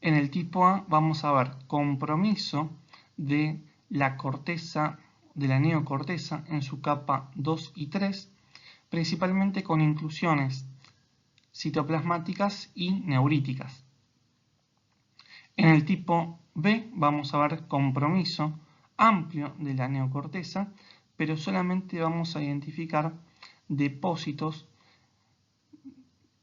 en el tipo A vamos a ver compromiso de la corteza, de la neocorteza en su capa 2 y 3, principalmente con inclusiones citoplasmáticas y neuríticas. En el tipo B vamos a ver compromiso amplio de la neocorteza, pero solamente vamos a identificar depósitos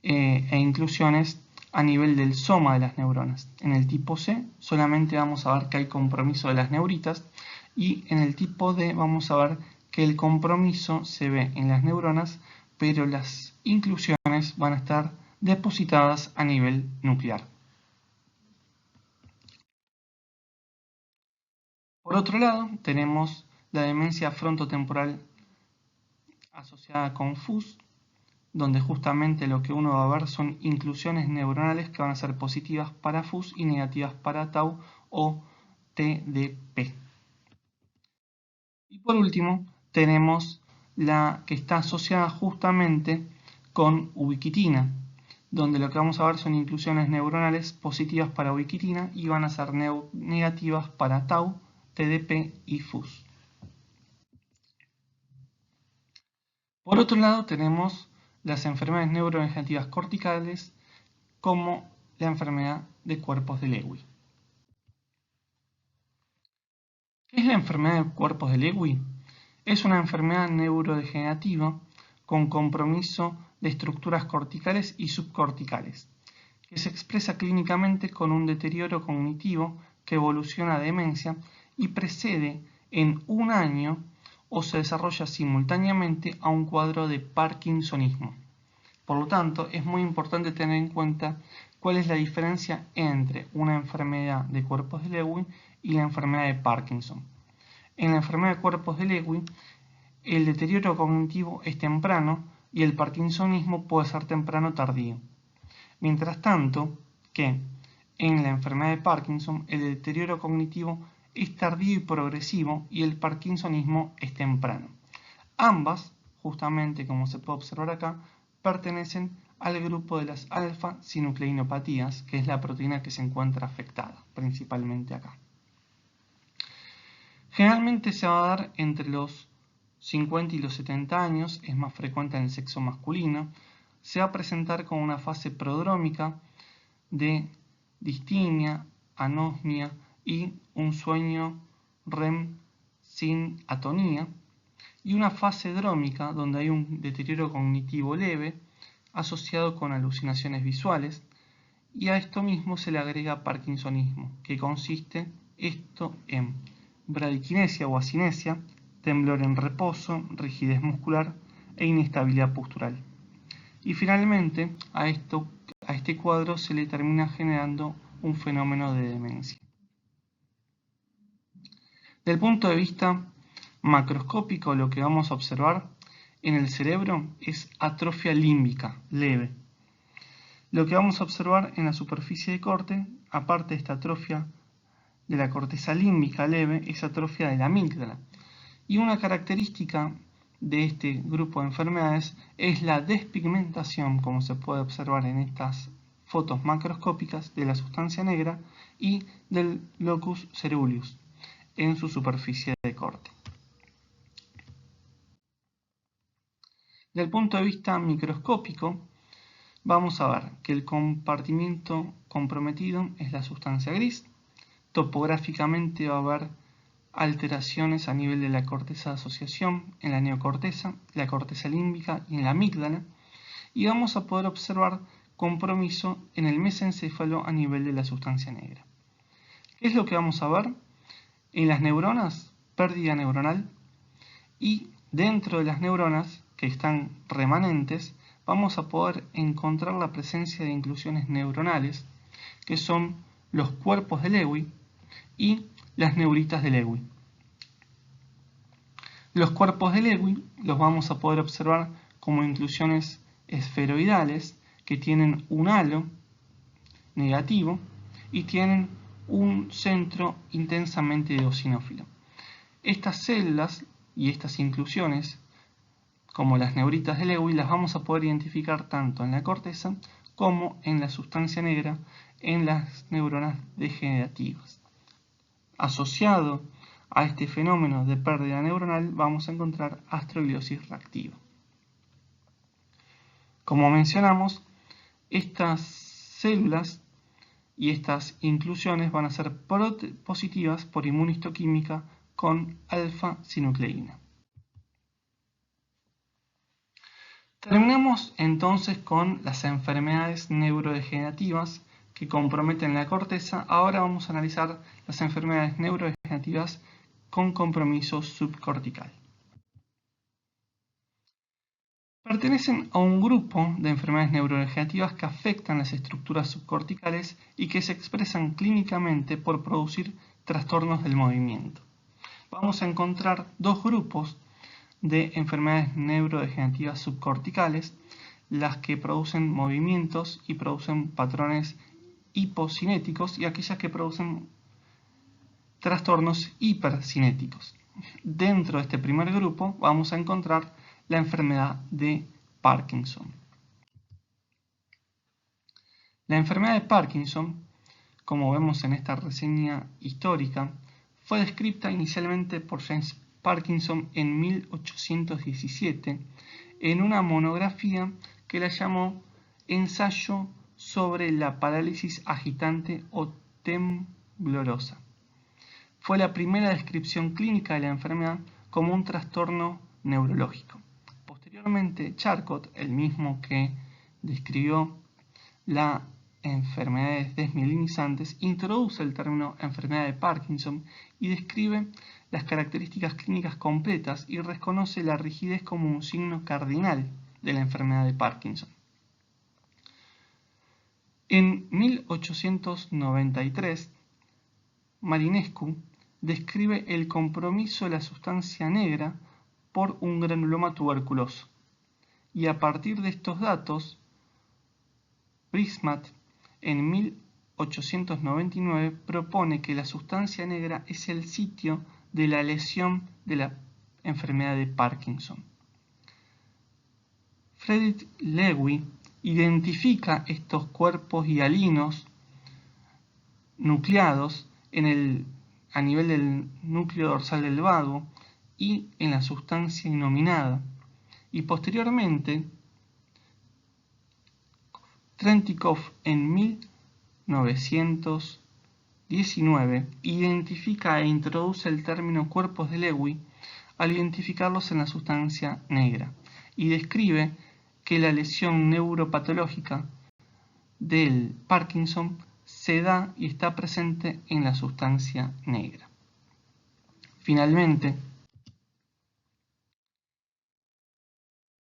e inclusiones a nivel del soma de las neuronas. En el tipo C solamente vamos a ver que hay compromiso de las neuritas, y en el tipo D vamos a ver que el compromiso se ve en las neuronas, pero las inclusiones van a estar depositadas a nivel nuclear. Por otro lado, tenemos la demencia frontotemporal asociada con FUS, donde justamente lo que uno va a ver son inclusiones neuronales que van a ser positivas para FUS y negativas para tau o TDP. Y por último tenemos la que está asociada justamente con ubiquitina, donde lo que vamos a ver son inclusiones neuronales positivas para ubiquitina y van a ser negativas para tau, TDP y FUS. Por otro lado tenemos las enfermedades neurodegenerativas corticales como la enfermedad de cuerpos de Lewy. ¿Qué es la enfermedad de cuerpos de Lewy? Es una enfermedad neurodegenerativa con compromiso de estructuras corticales y subcorticales, que se expresa clínicamente con un deterioro cognitivo que evoluciona a demencia y precede en un año o se desarrolla simultáneamente a un cuadro de parkinsonismo. Por lo tanto, es muy importante tener en cuenta cuál es la diferencia entre una enfermedad de cuerpos de Lewy y la enfermedad de Parkinson. En la enfermedad de cuerpos de Lewy, el deterioro cognitivo es temprano y el parkinsonismo puede ser temprano o tardío. Mientras tanto, que en la enfermedad de Parkinson el deterioro cognitivo es tardío y progresivo y el parkinsonismo es temprano. Ambas, justamente como se puede observar acá, pertenecen al grupo de las alfa-sinucleinopatías, que es la proteína que se encuentra afectada, principalmente acá. Generalmente se va a dar entre los 50 y los 70 años, es más frecuente en el sexo masculino. Se va a presentar con una fase prodrómica de distimia, anosmia y un sueño REM sin atonía, y una fase drómica donde hay un deterioro cognitivo leve asociado con alucinaciones visuales, y a esto mismo se le agrega parkinsonismo, que consiste esto en bradiquinesia o asinesia, temblor en reposo, rigidez muscular e inestabilidad postural. Y finalmente a este cuadro se le termina generando un fenómeno de demencia. Desde el punto de vista macroscópico, lo que vamos a observar en el cerebro es atrofia límbica leve. Lo que vamos a observar en la superficie de corte, aparte de esta atrofia de la corteza límbica leve, es atrofia de la amígdala. Y una característica de este grupo de enfermedades es la despigmentación, como se puede observar en estas fotos macroscópicas, de la sustancia negra y del locus ceruleus en su superficie de corte. Desde el punto de vista microscópico, vamos a ver que el compartimiento comprometido es la sustancia gris. Topográficamente va a haber alteraciones a nivel de la corteza de asociación, en la neocorteza, la corteza límbica y en la amígdala, y vamos a poder observar compromiso en el mesencéfalo a nivel de la sustancia negra. ¿Qué es lo que vamos a ver? En las neuronas, pérdida neuronal, y dentro de las neuronas que están remanentes, vamos a poder encontrar la presencia de inclusiones neuronales, que son los cuerpos de Lewy y las neuritas de Lewy. Los cuerpos de Lewy los vamos a poder observar como inclusiones esferoidales que tienen un halo negativo y tienen un centro intensamente eosinófilo. Estas células y estas inclusiones, como las neuritas de Lewy, las vamos a poder identificar tanto en la corteza como en la sustancia negra en las neuronas degenerativas. Asociado a este fenómeno de pérdida neuronal vamos a encontrar astrogliosis reactiva. Como mencionamos, estas células y estas inclusiones van a ser positivas por inmunistoquímica con alfa-sinucleína. Terminamos entonces con las enfermedades neurodegenerativas que comprometen la corteza. Ahora vamos a analizar las enfermedades neurodegenerativas con compromiso subcortical. Pertenecen a un grupo de enfermedades neurodegenerativas que afectan las estructuras subcorticales y que se expresan clínicamente por producir trastornos del movimiento. Vamos a encontrar dos grupos de enfermedades neurodegenerativas subcorticales, las que producen movimientos y producen patrones hipocinéticos, y aquellas que producen trastornos hipercinéticos. Dentro de este primer grupo vamos a encontrar la enfermedad de Parkinson. La enfermedad de Parkinson, como vemos en esta reseña histórica, fue descrita inicialmente por James Parkinson en 1817 en una monografía que la llamó Ensayo sobre la parálisis agitante o temblorosa. Fue la primera descripción clínica de la enfermedad como un trastorno neurológico. Posteriormente, Charcot, el mismo que describió la enfermedades desmielinizantes, introduce el término enfermedad de Parkinson y describe las características clínicas completas y reconoce la rigidez como un signo cardinal de la enfermedad de Parkinson. En 1893, Marinescu describe el compromiso de la sustancia negra por un granuloma tuberculoso, y a partir de estos datos, Brismat en 1899 propone que la sustancia negra es el sitio de la lesión de la enfermedad de Parkinson. Frederick Lewy identifica estos cuerpos hialinos nucleados a nivel del núcleo dorsal del vago y en la sustancia inominada, y posteriormente Trentikov en 1919 identifica e introduce el término cuerpos de Lewy al identificarlos en la sustancia negra y describe que la lesión neuropatológica del Parkinson se da y está presente en la sustancia negra. Finalmente,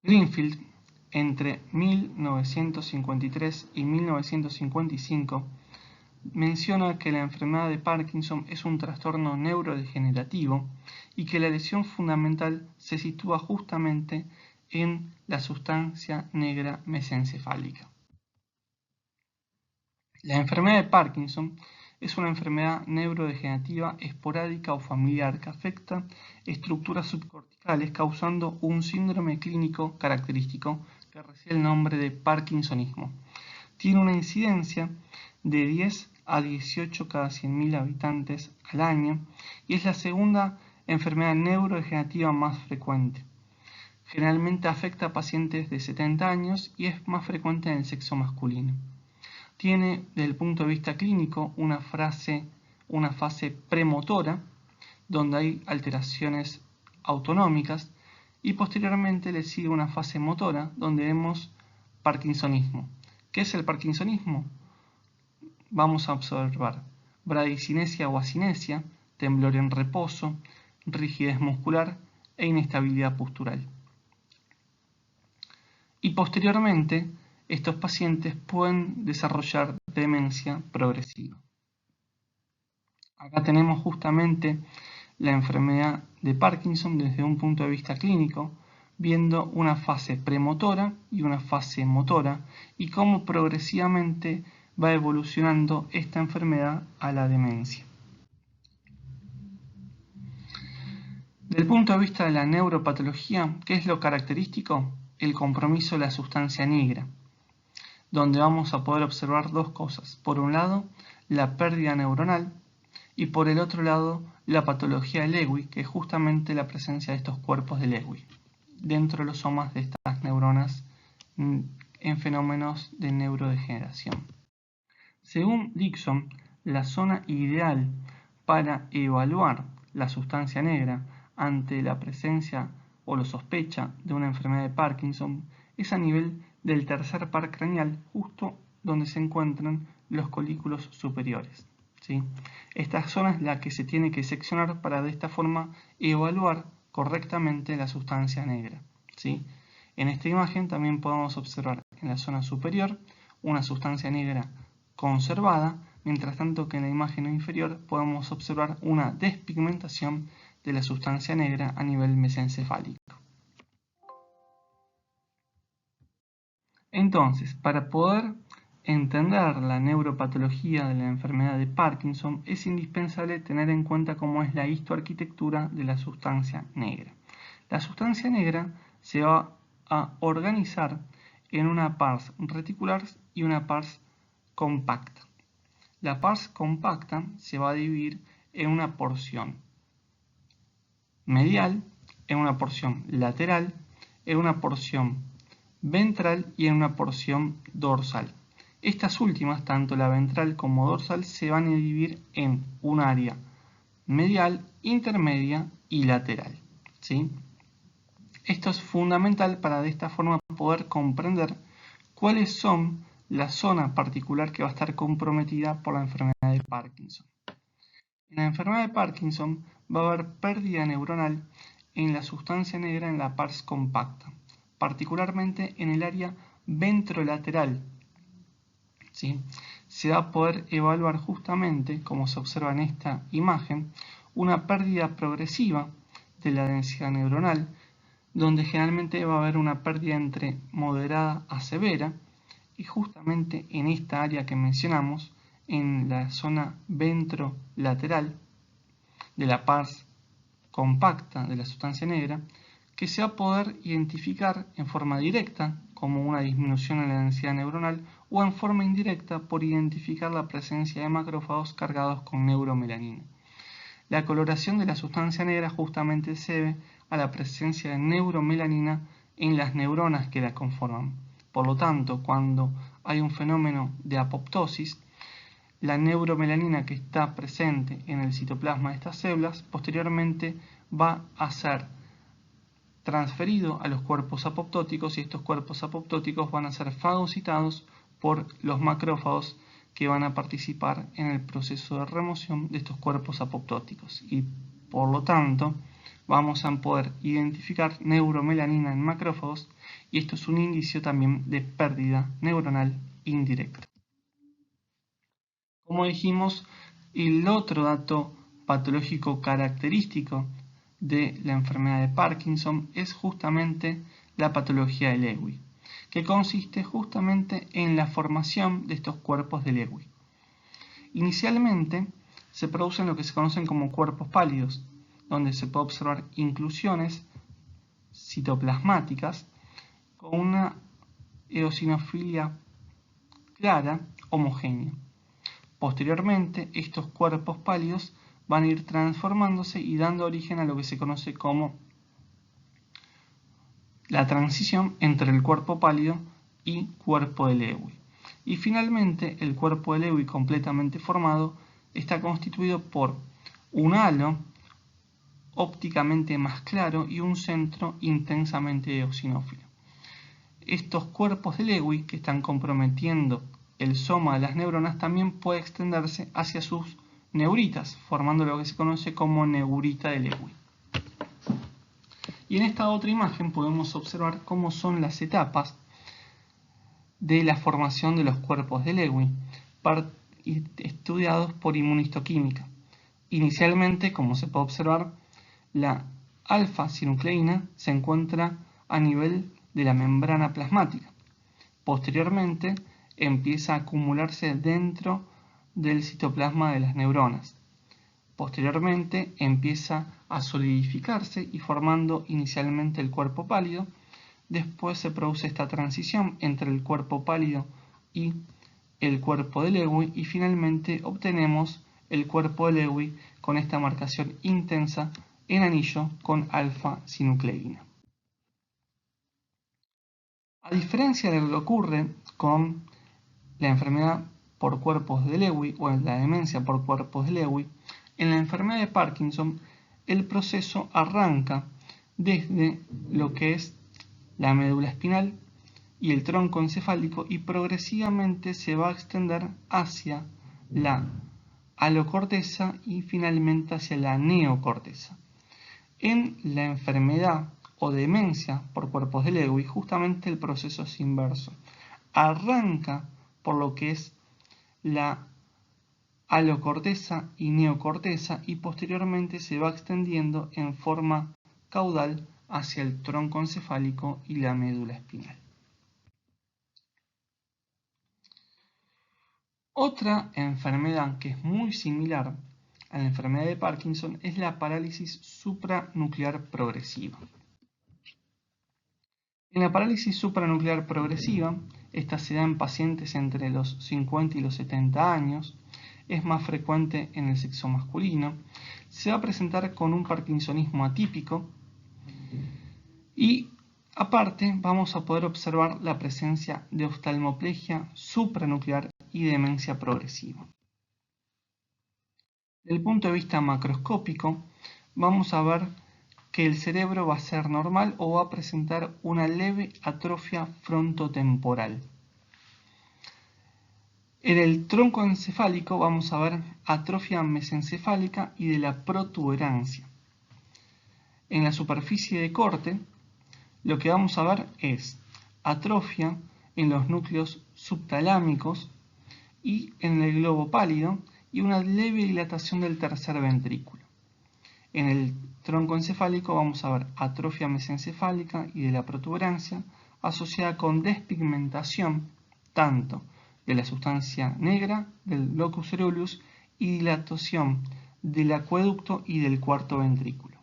Greenfield, entre 1953 y 1955, menciona que la enfermedad de Parkinson es un trastorno neurodegenerativo y que la lesión fundamental se sitúa justamente en la sustancia negra mesencefálica. La enfermedad de Parkinson es una enfermedad neurodegenerativa esporádica o familiar que afecta estructuras subcorticales causando un síndrome clínico característico que recibe el nombre de parkinsonismo. Tiene una incidencia de 10 a 18 cada 100.000 habitantes al año y es la segunda enfermedad neurodegenerativa más frecuente. Generalmente afecta a pacientes de 70 años y es más frecuente en el sexo masculino. Tiene, desde el punto de vista clínico, una fase premotora, donde hay alteraciones autonómicas, y posteriormente le sigue una fase motora, donde vemos parkinsonismo. ¿Qué es el parkinsonismo? Vamos a observar bradicinesia o asinesia, temblor en reposo, rigidez muscular e inestabilidad postural. Y posteriormente, estos pacientes pueden desarrollar demencia progresiva. Acá tenemos justamente la enfermedad de Parkinson desde un punto de vista clínico, viendo una fase premotora y una fase motora y cómo progresivamente va evolucionando esta enfermedad a la demencia. Desde el punto de vista de la neuropatología, ¿qué es lo característico? El compromiso de la sustancia negra, donde vamos a poder observar dos cosas. Por un lado, la pérdida neuronal y por el otro lado, la patología de Lewy, que es justamente la presencia de estos cuerpos de Lewy dentro de los somas de estas neuronas en fenómenos de neurodegeneración. Según Dixon, la zona ideal para evaluar la sustancia negra ante la presencia o la sospecha de una enfermedad de Parkinson es a nivel del tercer par craneal, justo donde se encuentran los colículos superiores. ¿Sí? Esta zona es la que se tiene que seccionar para de esta forma evaluar correctamente la sustancia negra. ¿Sí? En esta imagen también podemos observar en la zona superior una sustancia negra conservada, mientras tanto que en la imagen inferior podemos observar una despigmentación de la sustancia negra a nivel mesencefálico. Entonces, para poder entender la neuropatología de la enfermedad de Parkinson, es indispensable tener en cuenta cómo es la histoarquitectura de la sustancia negra. La sustancia negra se va a organizar en una pars reticular y una pars compacta. La pars compacta se va a dividir en una porción medial, en una porción lateral, en una porción ventral y en una porción dorsal. Estas últimas, tanto la ventral como dorsal, se van a dividir en un área medial, intermedia y lateral, ¿sí? Esto es fundamental para de esta forma poder comprender cuáles son la zona particular que va a estar comprometida por la enfermedad de Parkinson. En la enfermedad de Parkinson va a haber pérdida neuronal en la sustancia negra en la pars compacta, particularmente en el área ventrolateral. ¿Sí? Se va a poder evaluar justamente, como se observa en esta imagen, una pérdida progresiva de la densidad neuronal, donde generalmente va a haber una pérdida entre moderada a severa, y justamente en esta área que mencionamos, en la zona ventrolateral de la pars compacta de la sustancia negra, que se va a poder identificar en forma directa como una disminución en la densidad neuronal o en forma indirecta por identificar la presencia de macrófagos cargados con neuromelanina. La coloración de la sustancia negra justamente se debe a la presencia de neuromelanina en las neuronas que la conforman. Por lo tanto, cuando hay un fenómeno de apoptosis, la neuromelanina que está presente en el citoplasma de estas células posteriormente va a ser transferido a los cuerpos apoptóticos y estos cuerpos apoptóticos van a ser fagocitados por los macrófagos que van a participar en el proceso de remoción de estos cuerpos apoptóticos y por lo tanto vamos a poder identificar neuromelanina en macrófagos y esto es un indicio también de pérdida neuronal indirecta. Como dijimos, el otro dato patológico característico de la enfermedad de Parkinson es justamente la patología de Lewy, que consiste justamente en la formación de estos cuerpos de Lewy. Inicialmente se producen lo que se conocen como cuerpos pálidos, donde se puede observar inclusiones citoplasmáticas con una eosinofilia clara homogénea. Posteriormente, estos cuerpos pálidos van a ir transformándose y dando origen a lo que se conoce como la transición entre el cuerpo pálido y cuerpo de Lewy. Y finalmente, el cuerpo de Lewy completamente formado está constituido por un halo ópticamente más claro y un centro intensamente eosinófilo. Estos cuerpos de Lewy que están comprometiendo el soma de las neuronas también puede extenderse hacia sus neuritas, formando lo que se conoce como neurita de Lewy. Y en esta otra imagen podemos observar cómo son las etapas de la formación de los cuerpos de Lewy, estudiados por inmunistoquímica. Inicialmente, como se puede observar, la alfa-sinucleína se encuentra a nivel de la membrana plasmática. Posteriormente, empieza a acumularse dentro del citoplasma de las neuronas. Posteriormente empieza a solidificarse y formando inicialmente el cuerpo pálido. Después se produce esta transición entre el cuerpo pálido y el cuerpo de Lewy y finalmente obtenemos el cuerpo de Lewy con esta marcación intensa en anillo con alfa-sinucleína. A diferencia de lo que ocurre con la enfermedad por cuerpos de Lewy o la demencia por cuerpos de Lewy, en la enfermedad de Parkinson el proceso arranca desde lo que es la médula espinal y el tronco encefálico y progresivamente se va a extender hacia la alocorteza y finalmente hacia la neocorteza. En la enfermedad o demencia por cuerpos de Lewy justamente el proceso es inverso. Arranca por lo que es la alocorteza y neocorteza y posteriormente se va extendiendo en forma caudal hacia el tronco encefálico y la médula espinal. Otra enfermedad que es muy similar a la enfermedad de Parkinson es la parálisis supranuclear progresiva. En la parálisis supranuclear progresiva, esta se da en pacientes entre los 50 y los 70 años, es más frecuente en el sexo masculino, se va a presentar con un parkinsonismo atípico y aparte vamos a poder observar la presencia de oftalmoplegia supranuclear y demencia progresiva. Desde el punto de vista macroscópico, vamos a ver que el cerebro va a ser normal o va a presentar una leve atrofia frontotemporal. En el tronco encefálico vamos a ver atrofia mesencefálica y de la protuberancia. En la superficie de corte, lo que vamos a ver es atrofia en los núcleos subtalámicos y en el globo pálido y una leve dilatación del tercer ventrículo. En el tronco encefálico vamos a ver atrofia mesencefálica y de la protuberancia asociada con despigmentación tanto de la sustancia negra del locus ceruleus y dilatación del acueducto y del cuarto ventrículo.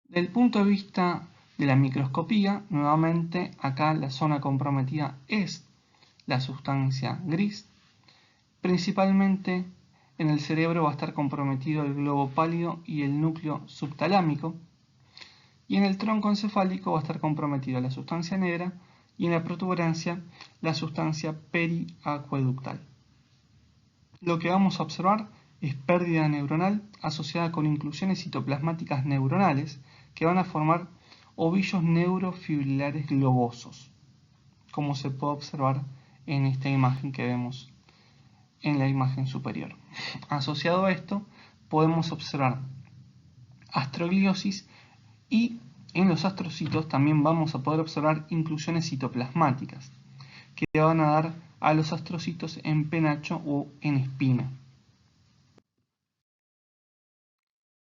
Desde el punto de vista de la microscopía, nuevamente acá la zona comprometida es la sustancia gris. Principalmente en el cerebro va a estar comprometido el globo pálido y el núcleo subtalámico, y en el tronco encefálico va a estar comprometido la sustancia negra y en la protuberancia la sustancia periacueductal. Lo que vamos a observar es pérdida neuronal asociada con inclusiones citoplasmáticas neuronales que van a formar ovillos neurofibrilares globosos, como se puede observar en esta imagen que vemos en la imagen superior. Asociado a esto, podemos observar astrogliosis y en los astrocitos también vamos a poder observar inclusiones citoplasmáticas que van a dar a los astrocitos en penacho o en espina.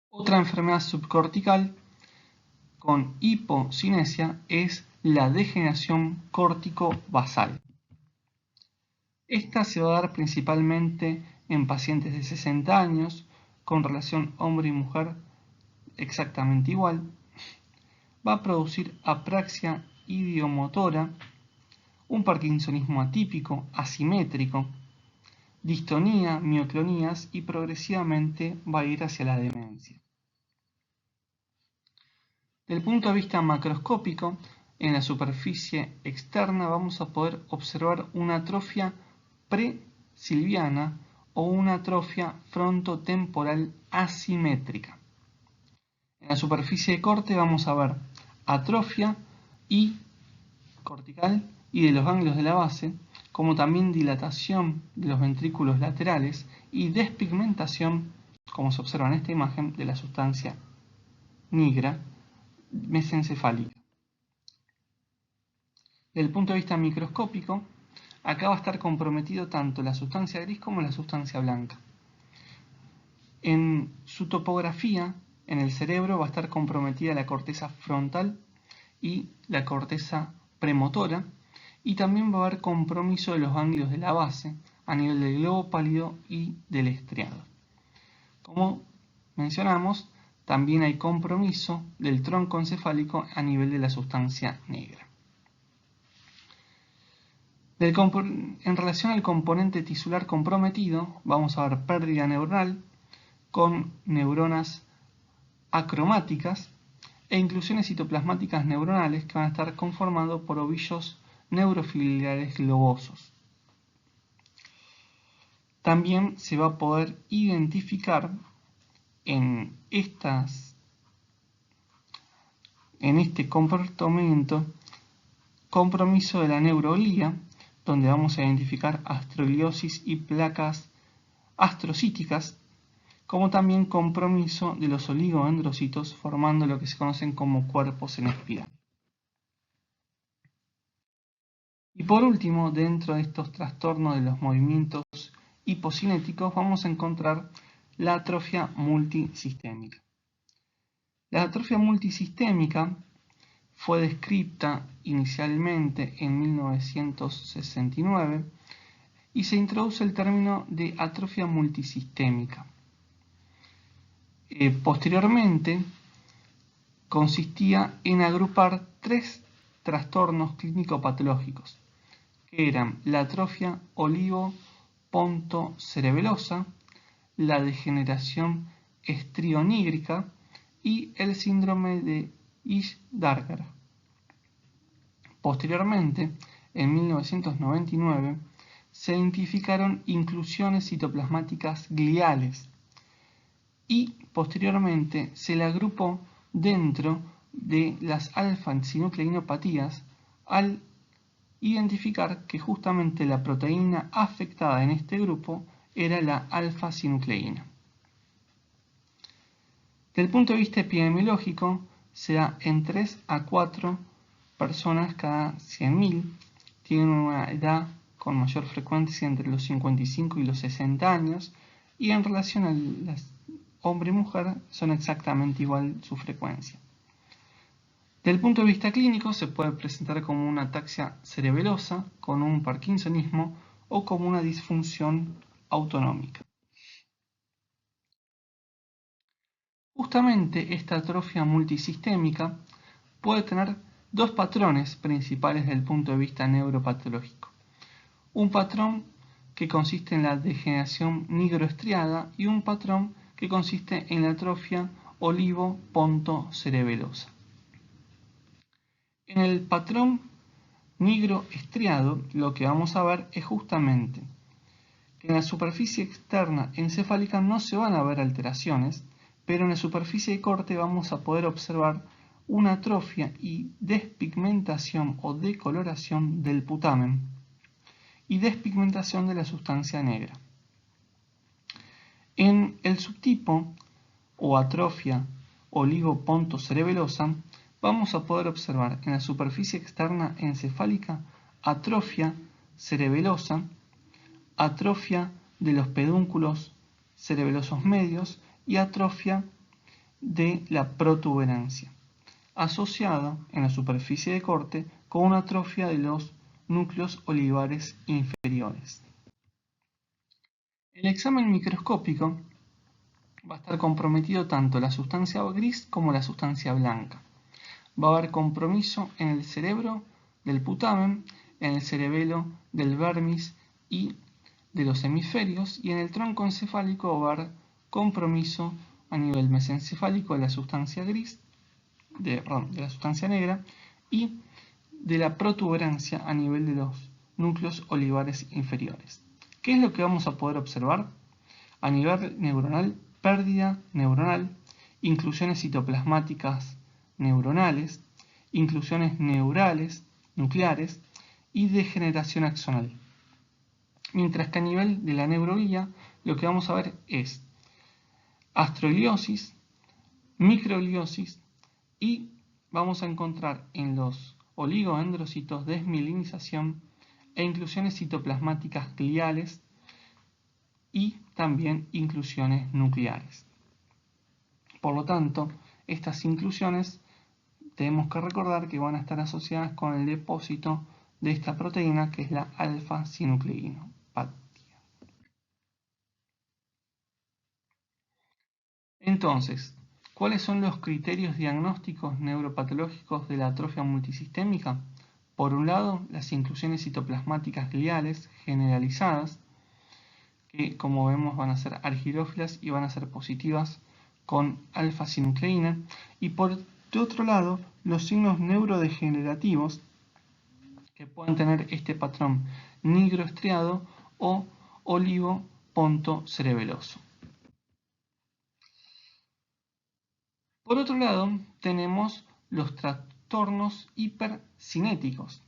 Otra enfermedad subcortical con hipocinesia es la degeneración córtico-basal. Esta se va a dar principalmente en pacientes de 60 años, con relación hombre y mujer exactamente igual. Va a producir apraxia idiomotora, un parkinsonismo atípico, asimétrico, distonía, mioclonías y progresivamente va a ir hacia la demencia. Desde el punto de vista macroscópico, en la superficie externa vamos a poder observar una atrofia presilviana o una atrofia frontotemporal asimétrica. En la superficie de corte vamos a ver atrofia y cortical y de los ganglios de la base, como también dilatación de los ventrículos laterales y despigmentación, como se observa en esta imagen, de la sustancia negra mesencefálica. Desde el punto de vista microscópico, acá va a estar comprometido tanto la sustancia gris como la sustancia blanca. En su topografía, en el cerebro va a estar comprometida la corteza frontal y la corteza premotora, y también va a haber compromiso de los ganglios de la base a nivel del globo pálido y del estriado. Como mencionamos, también hay compromiso del tronco encefálico a nivel de la sustancia negra. En relación al componente tisular comprometido, vamos a ver pérdida neuronal con neuronas acromáticas e inclusiones citoplasmáticas neuronales que van a estar conformados por ovillos neurofibrilares globosos. También se va a poder identificar en este comportamiento compromiso de la neuroglía, donde vamos a identificar astrogliosis y placas astrocíticas, como también compromiso de los oligodendrocitos formando lo que se conocen como cuerpos en espiral. Y por último, dentro de estos trastornos de los movimientos hipocinéticos vamos a encontrar la atrofia multisistémica. La atrofia multisistémica fue descrita inicialmente en 1969 y se introduce el término de atrofia multisistémica. Posteriormente, consistía en agrupar 3 trastornos clínico-patológicos, que eran la atrofia olivo-pontocerebelosa, la degeneración estrionígrica y el síndrome de Ish-Dargar. Posteriormente, en 1999, se identificaron inclusiones citoplasmáticas gliales y posteriormente se le agrupó dentro de las alfa-sinucleinopatías al identificar que justamente la proteína afectada en este grupo era la alfa-sinucleína. Desde el punto de vista epidemiológico, se da en 3 a 4 personas cada 100.000, tienen una edad con mayor frecuencia entre los 55 y los 60 años, y en relación a las hombre y mujer son exactamente igual su frecuencia. Desde el punto de vista clínico se puede presentar como una ataxia cerebelosa con un parkinsonismo o como una disfunción autonómica. Justamente esta atrofia multisistémica puede tener 2 patrones principales desde el punto de vista neuropatológico. Un patrón que consiste en la degeneración nigroestriada y un patrón que consiste en la atrofia olivo-pontocerebelosa. En el patrón nigroestriado lo que vamos a ver es justamente que en la superficie externa encefálica no se van a ver alteraciones, pero en la superficie de corte vamos a poder observar una atrofia y despigmentación o decoloración del putamen y despigmentación de la sustancia negra. En el subtipo o atrofia olivo-pontocerebelosa vamos a poder observar en la superficie externa encefálica atrofia cerebelosa, atrofia de los pedúnculos cerebelosos medios y atrofia de la protuberancia, asociada en la superficie de corte con una atrofia de los núcleos olivares inferiores. En el examen microscópico va a estar comprometido tanto la sustancia gris como la sustancia blanca. Va a haber compromiso en el cerebro del putamen, en el cerebelo del vermis y de los hemisferios, y en el tronco encefálico va a haber compromiso a nivel mesencefálico de la sustancia gris, de la sustancia negra, y de la protuberancia a nivel de los núcleos olivares inferiores. ¿Qué es lo que vamos a poder observar? A nivel neuronal, pérdida neuronal, inclusiones citoplasmáticas neuronales, inclusiones neurales, nucleares y degeneración axonal. Mientras que a nivel de la neuroglía lo que vamos a ver es astrogliosis, microgliosis y vamos a encontrar en los oligodendrocitos desmielinización e inclusiones citoplasmáticas gliales y también inclusiones nucleares. Por lo tanto, estas inclusiones tenemos que recordar que van a estar asociadas con el depósito de esta proteína que es la alfa-sinucleínopatía. Entonces, ¿cuáles son los criterios diagnósticos neuropatológicos de la atrofia multisistémica? Por un lado, las inclusiones citoplasmáticas gliales generalizadas, que como vemos van a ser argirófilas y van a ser positivas con alfa-sinucleína, y por otro lado, los signos neurodegenerativos que pueden tener este patrón nigroestriado o olivo-pontocerebeloso. Por otro lado, tenemos los trastornos hipercinéticos,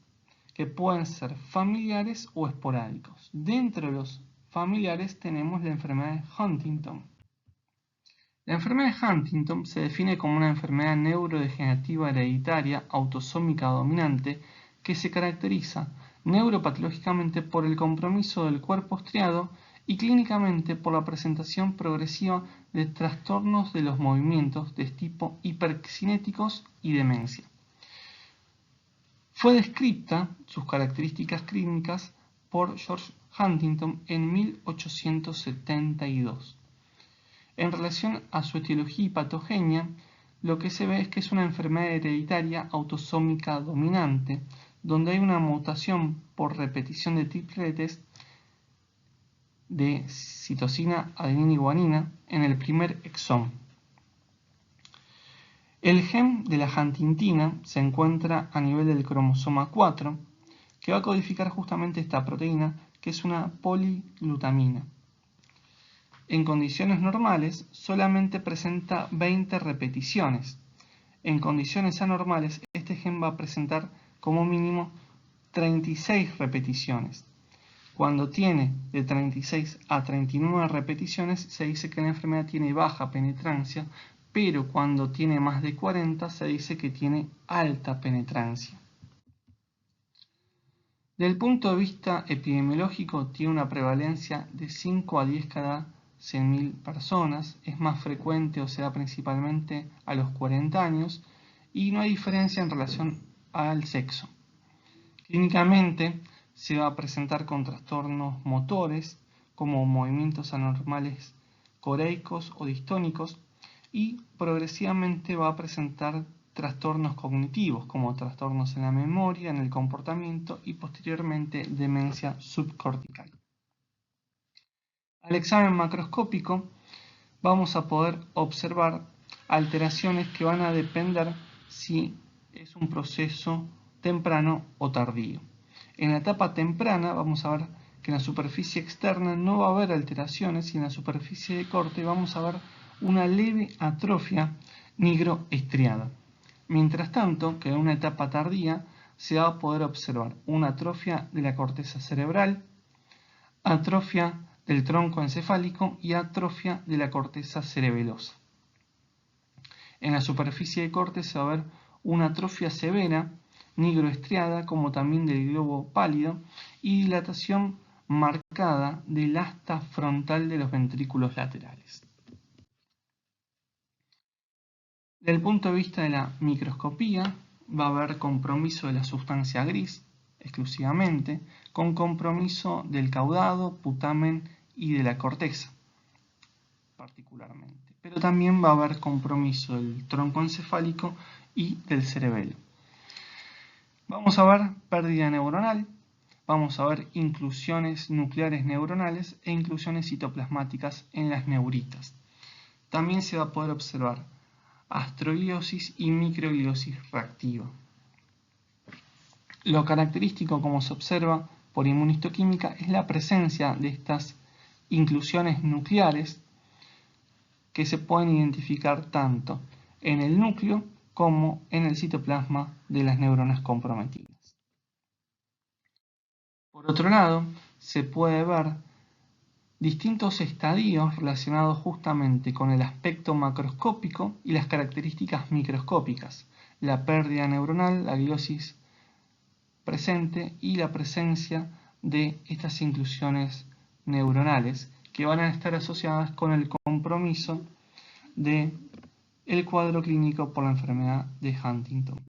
que pueden ser familiares o esporádicos. Dentro de los familiares tenemos la enfermedad de Huntington. La enfermedad de Huntington se define como una enfermedad neurodegenerativa hereditaria autosómica dominante que se caracteriza neuropatológicamente por el compromiso del cuerpo estriado y clínicamente por la presentación progresiva de trastornos de los movimientos de tipo hipercinéticos y demencia. Fue descrita sus características clínicas por George Huntington en 1872. En relación a su etiología y patogenia, lo que se ve es que es una enfermedad hereditaria autosómica dominante, donde hay una mutación por repetición de tripletes de citosina, adenina y guanina en el primer exón. El gen de la huntingtina se encuentra a nivel del cromosoma 4, que va a codificar justamente esta proteína, que es una poliglutamina. En condiciones normales solamente presenta 20 repeticiones. En condiciones anormales este gen va a presentar como mínimo 36 repeticiones. Cuando tiene de 36 a 39 repeticiones se dice que la enfermedad tiene baja penetrancia, pero cuando tiene más de 40 se dice que tiene alta penetrancia. Desde el punto de vista epidemiológico tiene una prevalencia de 5 a 10 cada 100.000 personas, es más frecuente o se da principalmente a los 40 años y no hay diferencia en relación al sexo. Clínicamente se va a presentar con trastornos motores como movimientos anormales coreicos o distónicos y progresivamente va a presentar trastornos cognitivos como trastornos en la memoria, en el comportamiento y posteriormente demencia subcortical. Al examen macroscópico vamos a poder observar alteraciones que van a depender si es un proceso temprano o tardío. En la etapa temprana vamos a ver que en la superficie externa no va a haber alteraciones y en la superficie de corte vamos a ver una leve atrofia nigroestriada. Mientras tanto, que en una etapa tardía se va a poder observar una atrofia de la corteza cerebral, atrofia del tronco encefálico y atrofia de la corteza cerebelosa. En la superficie de corte se va a ver una atrofia severa, nigroestriada, como también del globo pálido, y dilatación marcada del asta frontal de los ventrículos laterales. Desde el punto de vista de la microscopía, va a haber compromiso de la sustancia gris, exclusivamente, con compromiso del caudado, putamen y de la corteza, particularmente. Pero también va a haber compromiso del tronco encefálico y del cerebelo. Vamos a ver pérdida neuronal, vamos a ver inclusiones nucleares neuronales e inclusiones citoplasmáticas en las neuritas. También se va a poder observar astrogliosis y microgliosis reactiva. Lo característico, como se observa por inmunistoquímica, es la presencia de estas inclusiones nucleares que se pueden identificar tanto en el núcleo como en el citoplasma de las neuronas comprometidas. Por otro lado, se puede ver distintos estadios relacionados justamente con el aspecto macroscópico y las características microscópicas, la pérdida neuronal, la gliosis presente y la presencia de estas inclusiones neuronales que van a estar asociadas con el compromiso del cuadro clínico por la enfermedad de Huntington.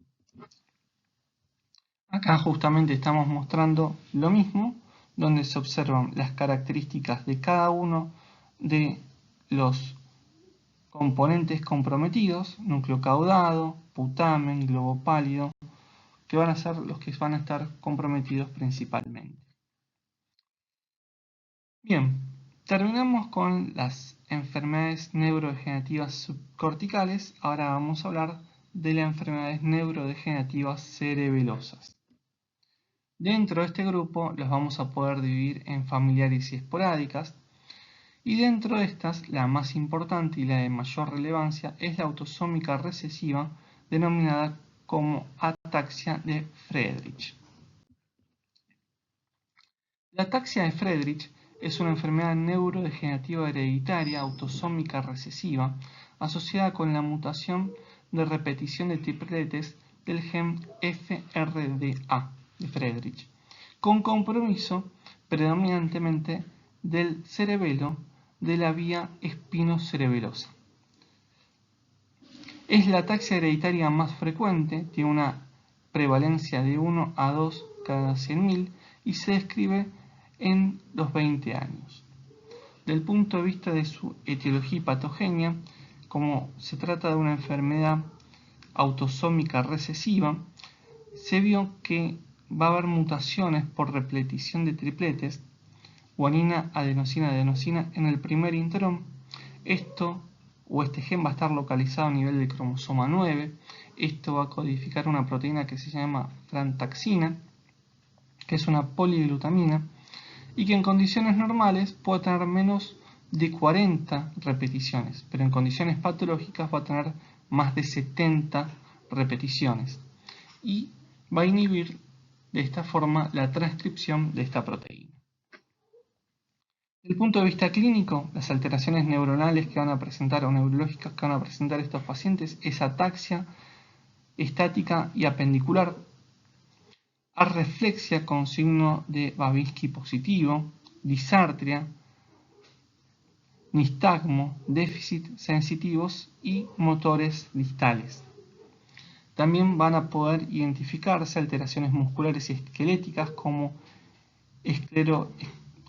Acá justamente estamos mostrando lo mismo, donde se observan las características de cada uno de los componentes comprometidos, núcleo caudado, putamen, globo pálido, que van a ser los que van a estar comprometidos principalmente. Bien, terminamos con las enfermedades neurodegenerativas subcorticales. Ahora vamos a hablar de las enfermedades neurodegenerativas cerebelosas. Dentro de este grupo las vamos a poder dividir en familiares y esporádicas, y dentro de estas la más importante y la de mayor relevancia es la autosómica recesiva, denominada como ataxia de Friedreich. La ataxia de Friedreich es una enfermedad neurodegenerativa hereditaria autosómica recesiva asociada con la mutación de repetición de tripletes del gen FRDA de Friedreich, con compromiso predominantemente del cerebelo de la vía espinocerebelosa. Es la ataxia hereditaria más frecuente, tiene una prevalencia de 1 a 2 cada 100.000 y se describe en los 20 años. Del punto de vista de su etiología y patogenia, como se trata de una enfermedad autosómica recesiva, se vio que va a haber mutaciones por repetición de tripletes, guanina, adenosina, adenosina, en el primer intrón. Este gen va a estar localizado a nivel del cromosoma 9. Esto va a codificar una proteína que se llama frantaxina, que es una poliglutamina, y que en condiciones normales puede tener menos de 40 repeticiones, pero en condiciones patológicas va a tener más de 70 repeticiones y va a inhibir de esta forma la transcripción de esta proteína. Desde el punto de vista clínico, las alteraciones neuronales que van a presentar o neurológicas que van a presentar estos pacientes es ataxia estática y apendicular, arreflexia con signo de Babinski positivo, disartria, nistagmo, déficit sensitivos y motores distales. También van a poder identificarse alteraciones musculares y esqueléticas como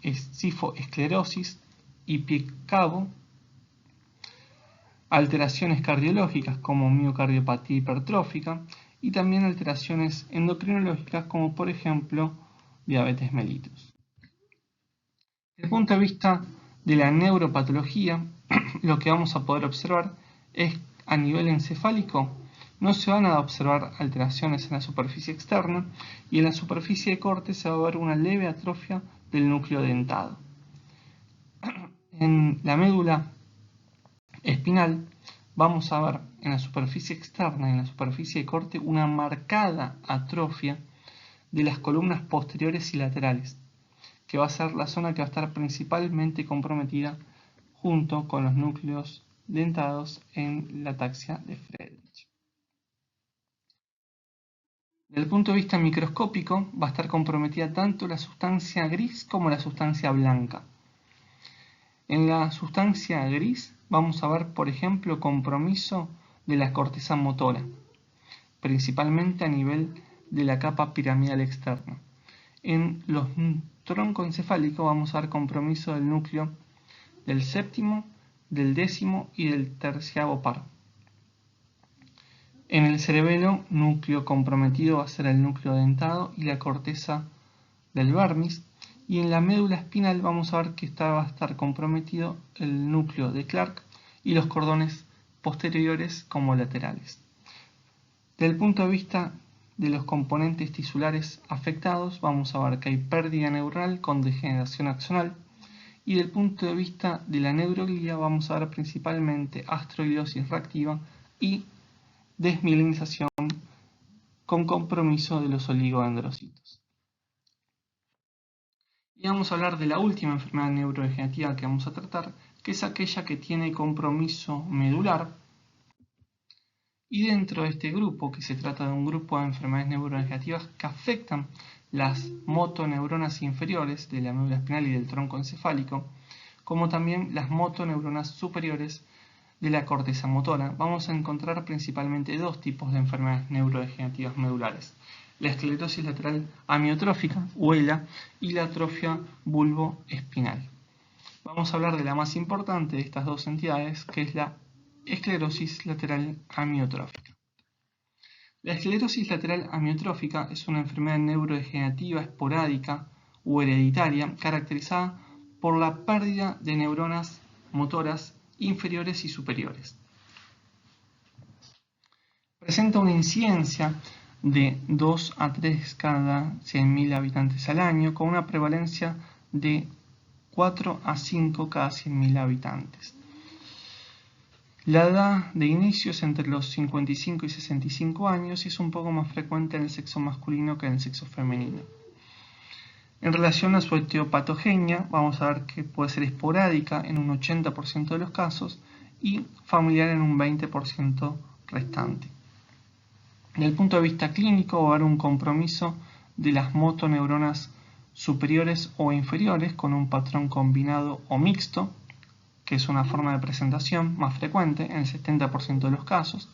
cifoesclerosis y pie cabo, alteraciones cardiológicas como miocardiopatía hipertrófica y también alteraciones endocrinológicas como por ejemplo diabetes mellitus. Desde el punto de vista de la neuropatología, lo que vamos a poder observar es a nivel encefálico no se van a observar alteraciones en la superficie externa y en la superficie de corte se va a ver una leve atrofia del núcleo dentado. En la médula espinal vamos a ver en la superficie externa y en la superficie de corte una marcada atrofia de las columnas posteriores y laterales, que va a ser la zona que va a estar principalmente comprometida junto con los núcleos dentados en la ataxia de Friedreich. Desde el punto de vista microscópico va a estar comprometida tanto la sustancia gris como la sustancia blanca. En la sustancia gris vamos a ver, por ejemplo, compromiso de la corteza motora, principalmente a nivel de la capa piramidal externa. En los troncoencefálicos vamos a ver compromiso del núcleo del séptimo, del décimo y del terciavo par. En el cerebelo, núcleo comprometido va a ser el núcleo dentado y la corteza del vermis. Y en la médula espinal vamos a ver que va a estar comprometido el núcleo de Clark y los cordones posteriores como laterales. Desde el punto de vista de los componentes tisulares afectados, vamos a ver que hay pérdida neuronal con degeneración axonal. Y desde el punto de vista de la neuroglía vamos a ver principalmente astrogliosis reactiva y desmielinización con compromiso de los oligodendrocitos. Y vamos a hablar de la última enfermedad neurodegenerativa que vamos a tratar, que es aquella que tiene compromiso medular. Y dentro de este grupo, que se trata de un grupo de enfermedades neurodegenerativas que afectan las motoneuronas inferiores de la médula espinal y del tronco encefálico, como también las motoneuronas superiores de la corteza motora, vamos a encontrar principalmente dos tipos de enfermedades neurodegenerativas medulares: la esclerosis lateral amiotrófica, o ELA, y la atrofia bulboespinal. Vamos a hablar de la más importante de estas dos entidades, que es la esclerosis lateral amiotrófica. La esclerosis lateral amiotrófica es una enfermedad neurodegenerativa esporádica o hereditaria caracterizada por la pérdida de neuronas motoras inferiores y superiores. Presenta una incidencia de 2 a 3 cada 100.000 habitantes al año, con una prevalencia de 4 a 5 cada 100.000 habitantes. La edad de inicio es entre los 55 y 65 años y es un poco más frecuente en el sexo masculino que en el sexo femenino. En relación a su etiopatogenia, vamos a ver que puede ser esporádica en un 80% de los casos y familiar en un 20% restante. Desde el punto de vista clínico, va a haber un compromiso de las motoneuronas superiores o inferiores con un patrón combinado o mixto, que es una forma de presentación más frecuente en el 70% de los casos,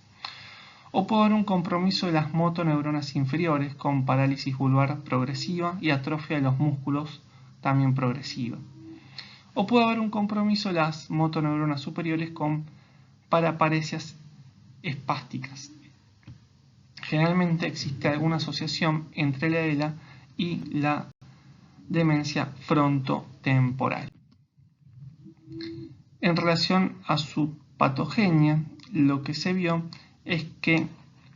O puede haber un compromiso de las motoneuronas inferiores con parálisis vulvar progresiva y atrofia de los músculos también progresiva. O puede haber un compromiso de las motoneuronas superiores con paraparesias espásticas. Generalmente existe alguna asociación entre la ELA y la demencia frontotemporal. En relación a su patogenia, lo que se vio es que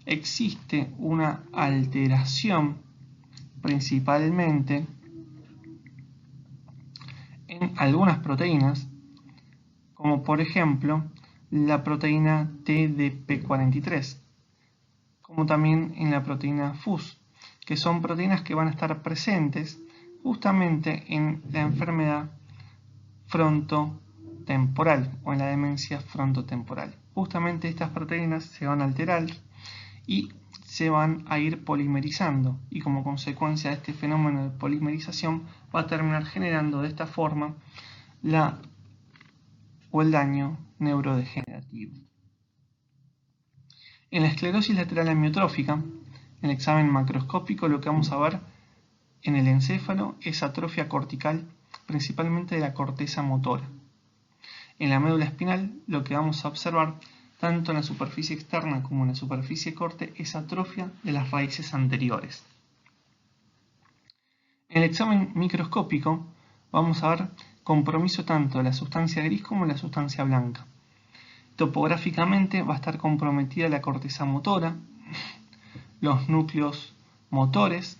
existe una alteración principalmente en algunas proteínas, como por ejemplo la proteína TDP43, como también en la proteína FUS, que son proteínas que van a estar presentes justamente en la enfermedad frontotemporal o en la demencia frontotemporal. Justamente estas proteínas se van a alterar y se van a ir polimerizando, y como consecuencia de este fenómeno de polimerización va a terminar generando de esta forma el daño neurodegenerativo. En la esclerosis lateral amiotrófica, en el examen macroscópico, lo que vamos a ver en el encéfalo es atrofia cortical, principalmente de la corteza motora. En la médula espinal, lo que vamos a observar, tanto en la superficie externa como en la superficie corte, es atrofia de las raíces anteriores. En el examen microscópico, vamos a ver compromiso tanto de la sustancia gris como de la sustancia blanca. Topográficamente va a estar comprometida la corteza motora, los núcleos motores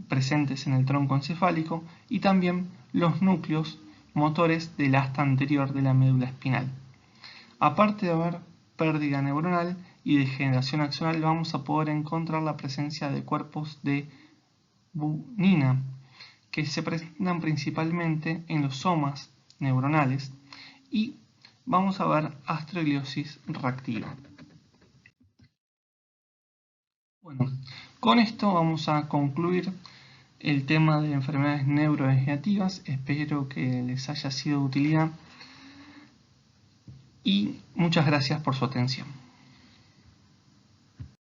presentes en el tronco encefálico y también los núcleos motores del asta anterior de la médula espinal. Aparte de haber pérdida neuronal y degeneración axonal, vamos a poder encontrar la presencia de cuerpos de bunina que se presentan principalmente en los somas neuronales, y vamos a ver astrogliosis reactiva. Bueno, con esto vamos a concluir el tema de enfermedades neurodegenerativas. Espero que les haya sido de utilidad y muchas gracias por su atención.